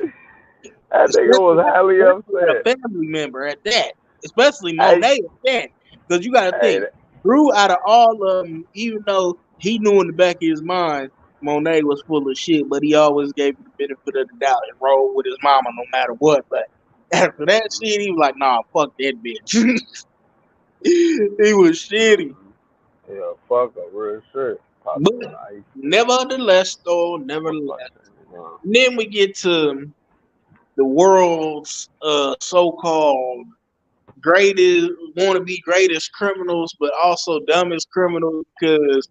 That nigga was highly Especially at a upset. family member at that. Especially Hey, Monet at that. Because you gotta hey, think, Drew out of all of them, even though he knew in the back of his mind Monet was full of shit, but he always gave him the benefit of the doubt and rolled with his mama no matter what. But after that shit, he was like, nah, fuck that bitch. He was shitty. yeah, fuck up, real shit. Poppy But on the ice. nevertheless, though, nevertheless. Then we get to the world's so-called greatest, want to be greatest criminals, but also dumbest criminals, because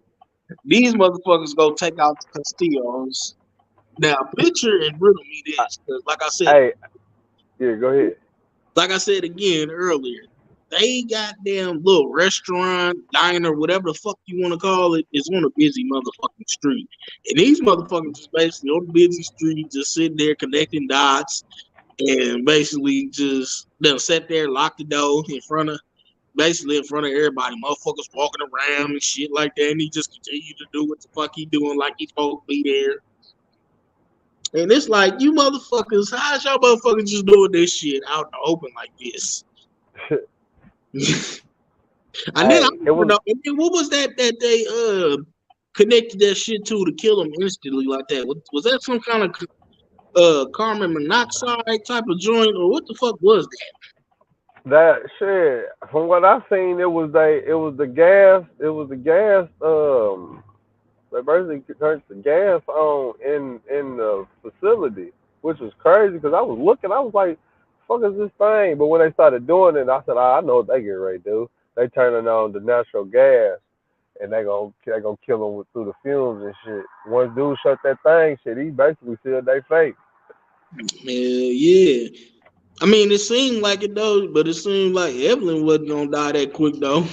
these motherfuckers go take out the Castillos. Now, picture and riddle me this, because Hey, yeah, go ahead. like I said again earlier, they goddamn little restaurant, diner, whatever the fuck you want to call it, is on a busy motherfucking street. And these motherfuckers is basically on the busy street, just sitting there connecting dots, and basically just they'll sit there, lock the door basically in front of everybody. Motherfuckers walking around and shit like that, and he just continue to do what the fuck he doing like he's supposed to be there. And it's like, you motherfuckers, how's y'all motherfuckers just doing this shit out in the open like this? And then I Hey, don't it even was know. And then what was that they connected that shit to kill him instantly like that? Was that some kind of carbon monoxide type of joint, or what the fuck was that? that shit. From what I seen, it was the gas. They basically turned the gas on in the facility, which was crazy because I was looking. I was like, "Fuck is this thing?" But when they started doing it, I said, "I know what they get ready to do. They turning on the natural gas." and they gonna kill him through the fumes and shit. Once dude shut that thing, shit, he basically sealed their fate. Yeah. I mean, it seemed like it though, but it seemed like Evelyn wasn't gonna die that quick though.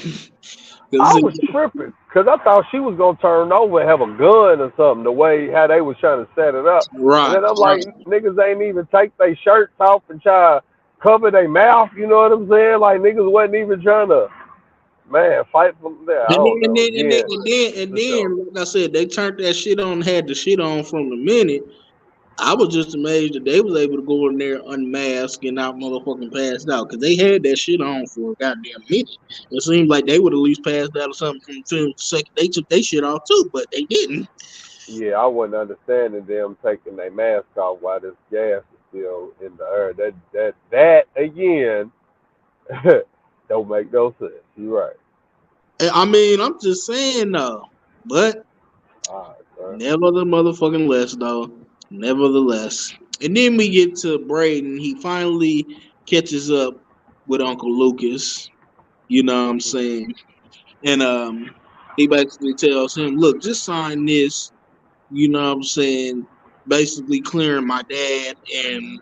I 'Cause was tripping because I thought she was gonna turn over and have a gun or something. The way how they was trying to set it up, and right, then I'm right. like, niggas ain't even take their shirts off and try to cover their mouth. You know what I'm saying? Like niggas wasn't even trying to, man, fight from there. I And then, don't and know. then, and then, Again, and then, and for sure. then, like I said, they turned that shit on, had the shit on from the minute. I was just amazed that they was able to go in there unmasked and not motherfucking passed out because they had that shit on for a goddamn minute. It seemed like they would at least passed out or something from the film second. They took their shit off too, but they didn't. Yeah, I wasn't understanding them taking their mask off while this gas is still in the air. That again don't make no sense. You right. I mean, I'm just saying though, but All right, sir. never the motherfucking less though. Nevertheless, and then we get to Braden. He finally catches up with Uncle Lucas. You know what I'm saying? And he basically tells him, "Look, just sign this." You know what I'm saying? Basically clearing my dad and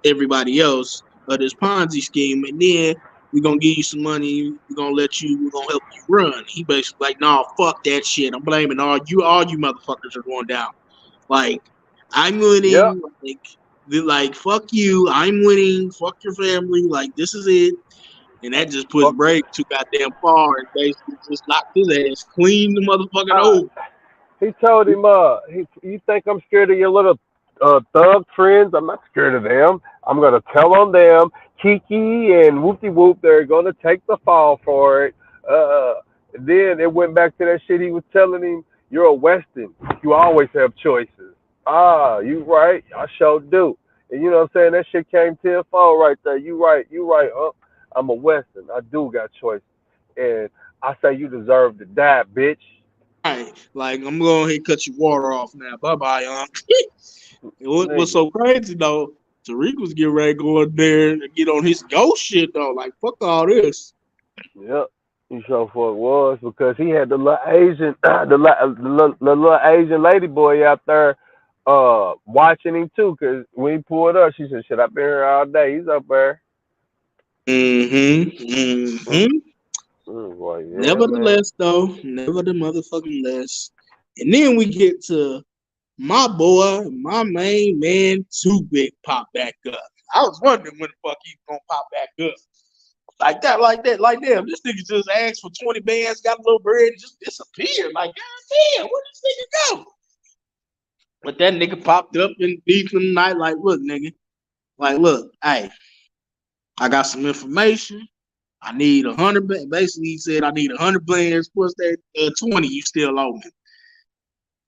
everybody else of this Ponzi scheme, and then we're gonna give you some money. We're gonna help you run. He basically like, "No, fuck that shit. I'm blaming all you motherfuckers are going down." Like, I'm Yep. winning. Like, fuck you. I'm winning. Fuck your family. Like, this is it. And that just pushed Fuck. Brady too goddamn far and basically just knocked his ass clean the motherfucking Uh, over. he told him, you think I'm scared of your little thug friends? I'm not scared of them. I'm gonna tell on them. Kiki and Whoopty Whoop, they're gonna take the fall for it. Then it went back to that shit he was telling him. You're a Western. You always have choices. Ah, you right. I sure do. And you know what I'm saying? That shit came tenfold right there. You right. You right. I'm a Western. I do got choices. And I say you deserve to die, bitch. Right. Like, I'm going ahead and cut your water off now. Bye bye, what's Nigga. so crazy though, Tariq was getting ready to go in there and get on his ghost shit though. Like, fuck all this. Yep. He sure fuck was because he had the little Asian, the little Asian lady boy out there, watching him too. Cause when he pulled up, she said, "Shit, I've been here all day. He's up there." Mm-hmm. Mm. Mm-hmm. Boy, yeah, man. Nevertheless, though, never the motherfucking less. And then we get to my boy, my main man, Too Big pop back up. I was wondering when the fuck he gonna pop back up. Like that, like that, like damn. This nigga just asked for 20 bands, got a little bread, and just disappeared. Like, god damn, where this nigga go? But that nigga popped up in deep in the night, like, look, nigga, like, look, hey, I got some information. I need 100. Basically, he said I need 100 bands plus that 20 you still owe me.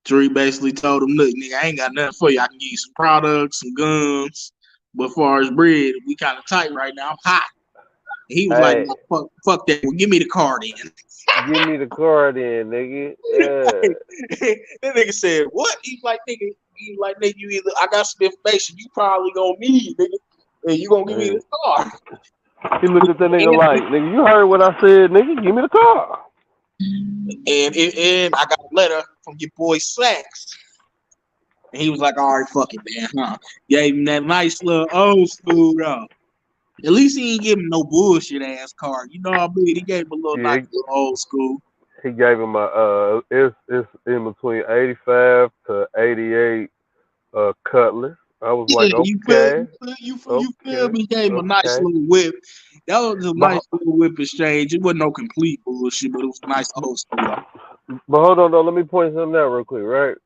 Dree basically told him, look, nigga, I ain't got nothing for you. I can give you some products, some guns, but as far as bread, we kind of tight right now. I'm hot. And he was like, Hey, nah, fuck that. Well, give me the card in. give me the card in, nigga. Yeah. That nigga said, what? He's like, nigga, you either I got some information you probably gonna need, nigga, and you gonna give me Hey. this card. He looked at that nigga like, nigga, you heard what I said, nigga. Give me the card. And I got a letter from your boy Sax. And he was like, all right, fuck it, man. Huh? Gave him that nice little old school though. At least he ain't give him no bullshit ass card. You know what I mean? He gave him a little Yeah, nice little old school. he gave him a it's in between 85 to 88 Cutlass. I was Yeah, like, okay, you feel okay, me? He gave him a nice okay. little whip. That was a But nice little whip exchange. It wasn't no complete bullshit, but it was a nice old school. but hold on though, let me point something out real quick, right?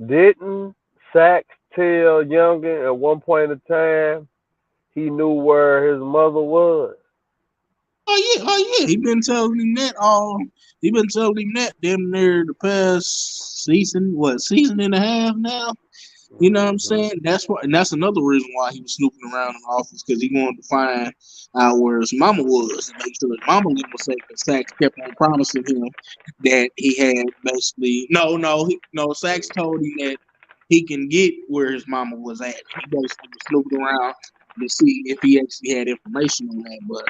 Didn't Sax tell Youngin at one point in time he knew where his mother was? Oh yeah. He been telling him that damn near the past season and a half now. You know what I'm Hmm. saying? That's why, and that's another reason why he was snooping around in the office because he wanted to find out where his mama was and make sure his mama was safe. And Sax kept on promising him that he had basically no. Sax told him that he can get where his mama was at. He basically was snooping around to see if he actually had information on that, but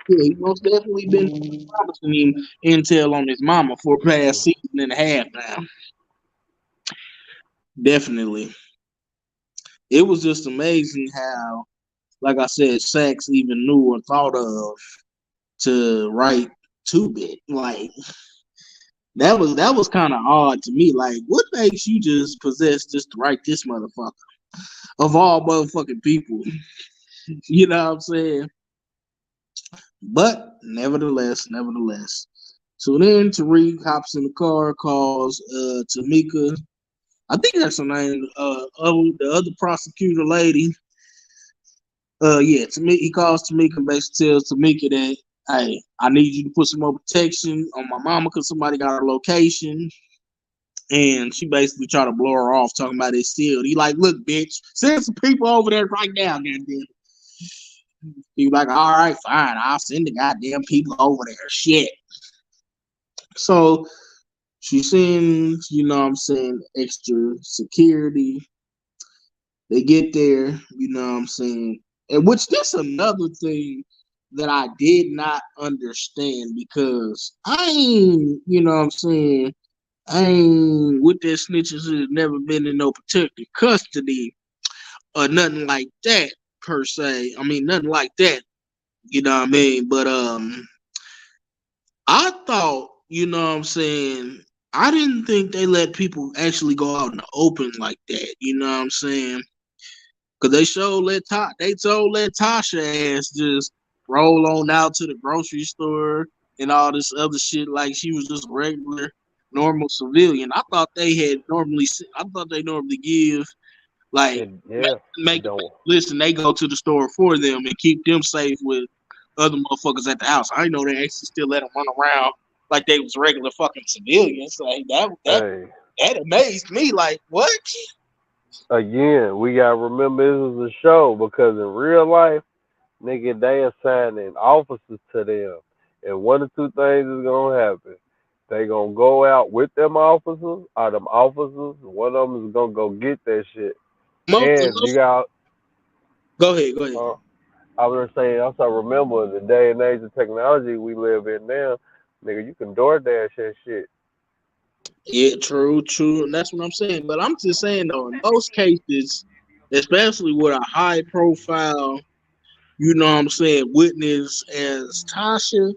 Yeah, he most definitely been promising him intel on his mama for the past season and a half now. Definitely. It was just amazing how, like I said, Sachs even knew or thought of to write Two-Bit. Like that was kind of odd to me. Like, what makes you just possess just to write this motherfucker of all motherfucking people? You know what I'm saying? But nevertheless. So then Tariq hops in the car, calls Tamika. I think that's her name. The other prosecutor lady. Yeah, Tamika. He calls Tamika and basically tells Tamika that, hey, I need you to put some more protection on my mama because somebody got her location. And she basically tried to blow her off, talking about it sealed. He like, look, bitch, send some people over there right now, goddamn. He was like, all right, fine, I'll send the goddamn people over there. Shit. So she sends, you know what I'm saying, extra security. They get there, you know what I'm saying. And which this another thing that I did not understand because I ain't, you know what I'm saying, I ain't with their snitches that have never been in no protected custody or nothing like that per se. I mean, nothing like that, you know what I mean? But I thought, you know what I'm saying, I didn't think they let people actually go out in the open like that, you know what I'm saying? Cause they told let Tasha ass just roll on out to the grocery store and all this other shit like she was just a regular normal civilian. I thought they normally give like It make don't. listen, they go to the store for them and keep them safe with other motherfuckers at the house. I didn't know they actually still let them run around like they was regular fucking civilians. Like Hey, that amazed me. Like what? again, we gotta remember this is a show because in real life, nigga, they assigning officers to them, and one of two things is gonna happen. They gonna go out with them officers, or them officers, one of them is gonna go get that shit. And you got, Go ahead. uh, I was saying, also remember the day and age of technology we live in now, nigga, you can DoorDash that shit. Yeah, true. And that's what I'm saying. But I'm just saying though, in most cases, especially with a high profile, you know what I'm saying, witness as Tasha,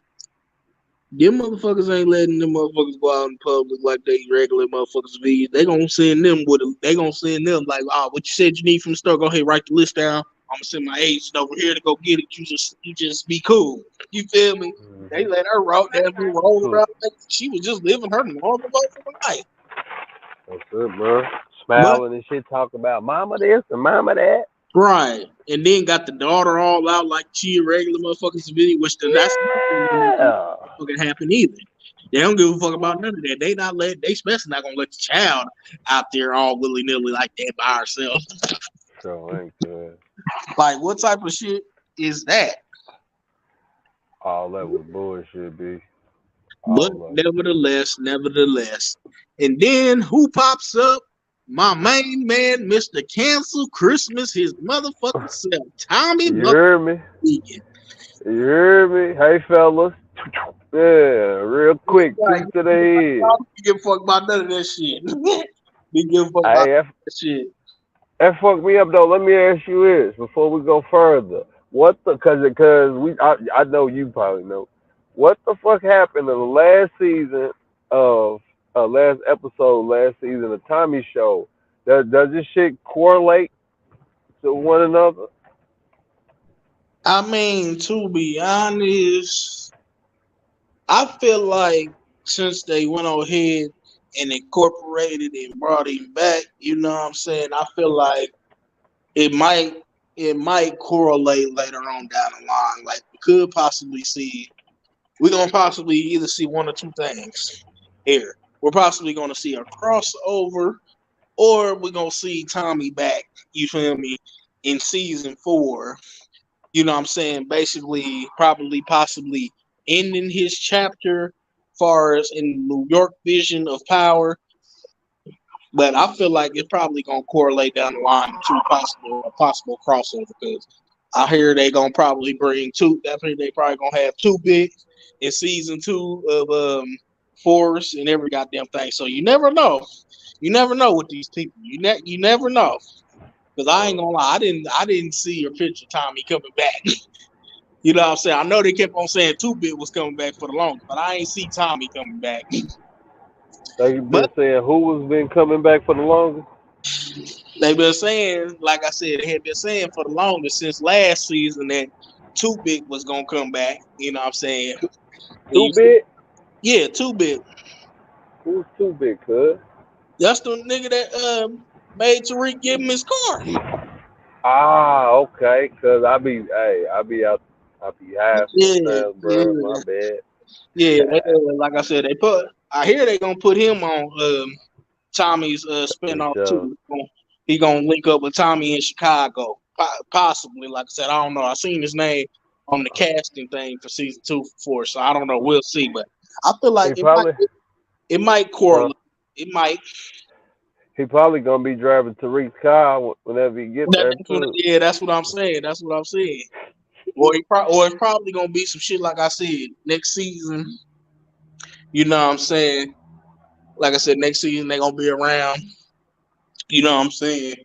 them motherfuckers ain't letting them motherfuckers go out in public like they regular motherfuckers be. They gonna send them like, oh, what you said you need from the store, go ahead, write the list down. I'm gonna send my agent over here to go get it. You just be cool. You feel me? They Mm-hmm. let her roll around like she was just living her normal motherfucking life. That's it, bro. But Smiling and shit, talk about mama this and mama that. right. And then got the daughter all out like she a regular motherfucking civilian, which that's not Yeah. fucking happen either. They don't give a fuck about none of that. They especially not gonna let the child out there all willy nilly like that by herself. So ain't good. Like what type of shit is that? All that was bullshit, B. But All of it. nevertheless. And then who pops up? My main man, Mr. Cancel Christmas, his motherfucking self, Tommy You heard me? Egan. You heard me? Hey, fellas. Yeah, real quick, Like, two to the head. you give a fuck about none of that shit. We give a fuck about Hey, that shit. that fucked me up though. Let me ask you this before we go further. What the? I know you probably know. What the fuck happened in the last season of last episode, last season of Tommy Show? Does this shit correlate to one another? I mean, to be honest, I feel like since they went ahead and incorporated and brought him back, you know what I'm saying? I feel like it might it might correlate later on down the line. Like we're gonna possibly either see one or two things here. We're possibly gonna see a crossover or we're gonna see Tommy back, you feel me, in season 4. You know what I'm saying? Basically, probably possibly ending his chapter far as in New York vision of power. But I feel like it's probably gonna correlate down the line to a possible crossover because I hear they gonna probably bring two. I think they probably gonna have two bigs in season 2 of Force and every goddamn thing. So you never know. You never know with these people. You never know. Because I ain't gonna lie, I didn't see or picture Tommy coming back. You know what I'm saying? I know they kept on saying 2-Bit was coming back for the longest, but I ain't see Tommy coming back. They've been But saying who has been coming back for the longest? they've been saying, like I said, they had been saying for the longest since last season that 2-Bit was gonna come back. You know what I'm saying? Too big? Yeah, 2-Bit. Who's too big, cuz? That's the nigga that made Tariq give him his car. Ah, okay. Cause I be out, I be high Yeah, sometimes, bro. My yeah, bad. yeah. Like I said, I hear they gonna put him on Tommy's For spinoff sure. too. He gonna link up with Tommy in Chicago, possibly. Like I said, I don't know. I seen his name on the casting thing for season 2 for so I don't know. We'll see, but I feel like He probably, it might huh? correlate. It might. He probably gonna be driving Tariq's car whenever he get there too. Yeah, that's what I'm saying. That's what I'm saying. Or or it's probably gonna be some shit like I said next season. You know what I'm saying? Like I said, next season they gonna be around. You know what I'm saying?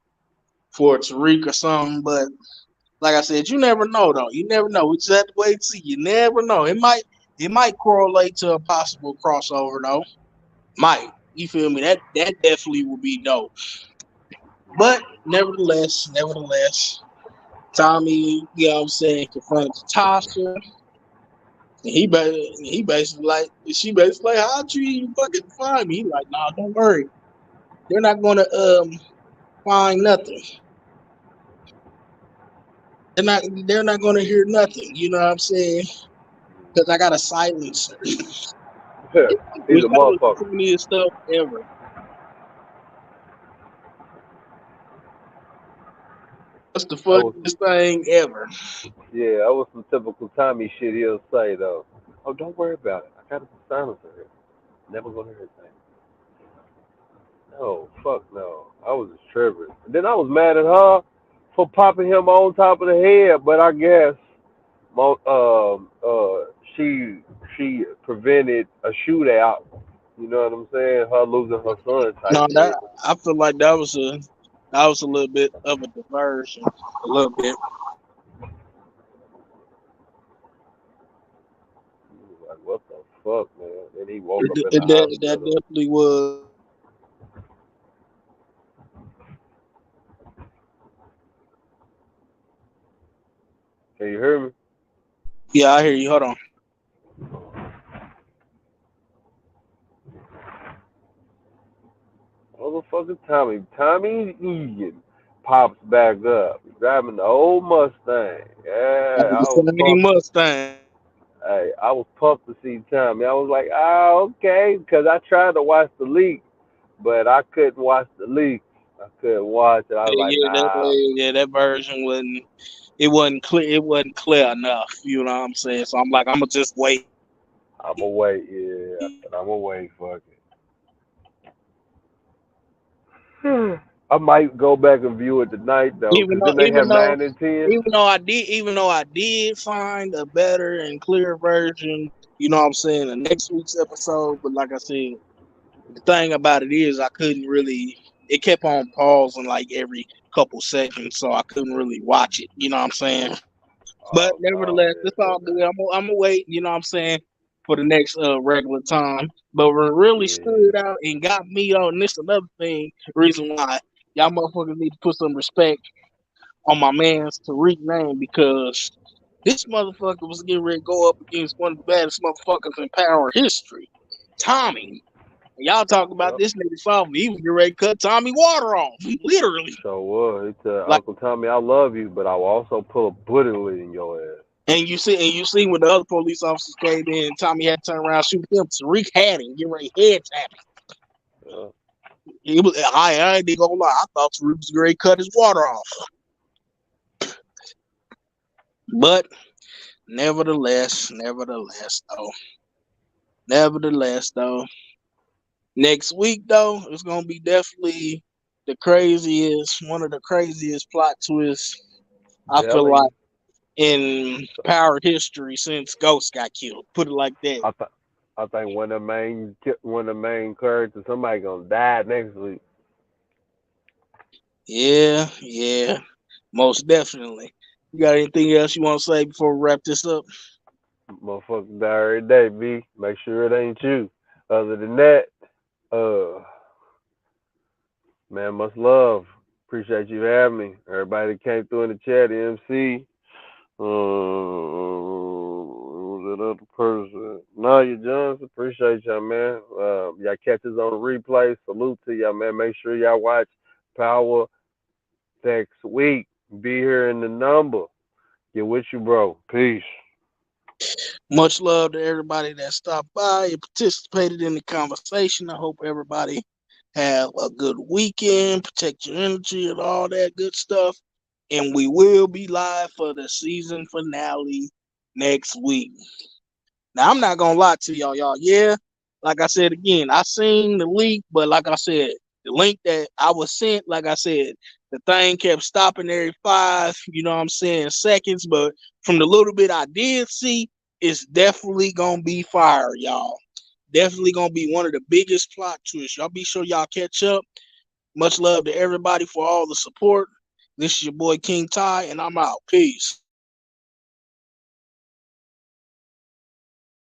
For Tariq or something, but like I said, you never know though. You never know. We just have to wait and see. You never know. It might correlate to a possible crossover though. Might. You feel me? That definitely would be dope. But nevertheless, Tommy, you know what I'm saying, confronted Tasha. And he basically like she basically like, how'd you even fucking find me? He like, nah, don't worry. They're not gonna find nothing. They're not gonna hear nothing. You know what I'm saying? Because I got a silencer. He's Which a that was the motherfucker. funniest stuff ever. That's the That was funniest thing ever. Yeah, that was some typical Tommy shit he'll say though. Oh, don't worry about it. I got a silencer here. Never gonna hear a thing. No, fuck no. I was just tripping. And then I was mad at her for popping him on top of the head, but I guess she prevented a shootout. You know what I'm saying? Her losing her son type No, shit. I feel like that was a little bit of a diversion, a little bit. He was like, what the fuck, man? Then he woke It, up in the it, that, that hospital. definitely was. Can you hear me? Yeah, I hear you. Hold on. Motherfucker Tommy Egan pops back up, driving the old Mustang. Yeah, I was The same pumped. Mustang. Hey, I was pumped to see Tommy. I was like, oh, okay, because I tried to watch the leak, but I couldn't watch the leak. I couldn't watch it. I was like, nah, That version wasn't. It wasn't clear. It wasn't clear enough. You know what I'm saying? So I'm like, I'm gonna just wait. I'ma wait. Yeah, I said, I'ma wait. Fuck it. I might go back and view it tonight though, Even because though, then they even have though, 9 and 10. even though I did find a better and clearer version. You know what I'm saying? The next week's episode, but like I said, the thing about it is I couldn't really. It kept on pausing like every couple seconds, so I couldn't really watch it. You know what I'm saying? But Oh no, nevertheless, it's all good. yeah, I'm gonna wait. You know what I'm saying, for the next regular time. But what really yeah. stood out and got me on this another thing reason why y'all motherfuckers need to put some respect on my man's Tariq name because this motherfucker was getting ready to go up against one of the baddest motherfuckers in power history, Tommy. And y'all talk about Yep. this nigga softly. He was getting ready to cut Tommy water off, literally. So what? He said, Like, Uncle Tommy, I love you, but I will also pull a bullet in your ass. and you see when the other police officers came in, Tommy had to turn around, shoot him. Tariq had him, get ready head tapping. Yeah. He was, I ain't gonna lie, I thought Tariq was ready to cut his water off. But nevertheless, though, next week though, it's gonna be definitely one of the craziest plot twists. I feel like Telling you. in Power history since Ghost got killed. Put it like that. I think one of the main characters, somebody gonna die next week. Yeah, most definitely. You got anything else you want to say before we wrap this up? Motherfuckers die every day, B. Make sure it ain't you. Other than that, uh, man, much love. Appreciate you having me. Everybody that came through in the chat, the MC. Was that other person? Naya Jones, appreciate y'all, man. Y'all catch us on the replay. Salute to y'all, man. Make sure y'all watch Power next week. Be here in the number. Get with you, bro. Peace. Much love to everybody that stopped by and participated in the conversation. I hope everybody have a good weekend. Protect your energy and all that good stuff. And we will be live for the season finale next week. Now, I'm not going to lie to y'all. Yeah, like I said again, I seen the link, but like I said, the link that I was sent, like I said, the thing kept stopping every 5, seconds. But from the little bit I did see, it's definitely going to be fire, y'all. Definitely going to be one of the biggest plot twists. Y'all be sure y'all catch up. Much love to everybody for all the support. This is your boy King Ty, and I'm out. Peace.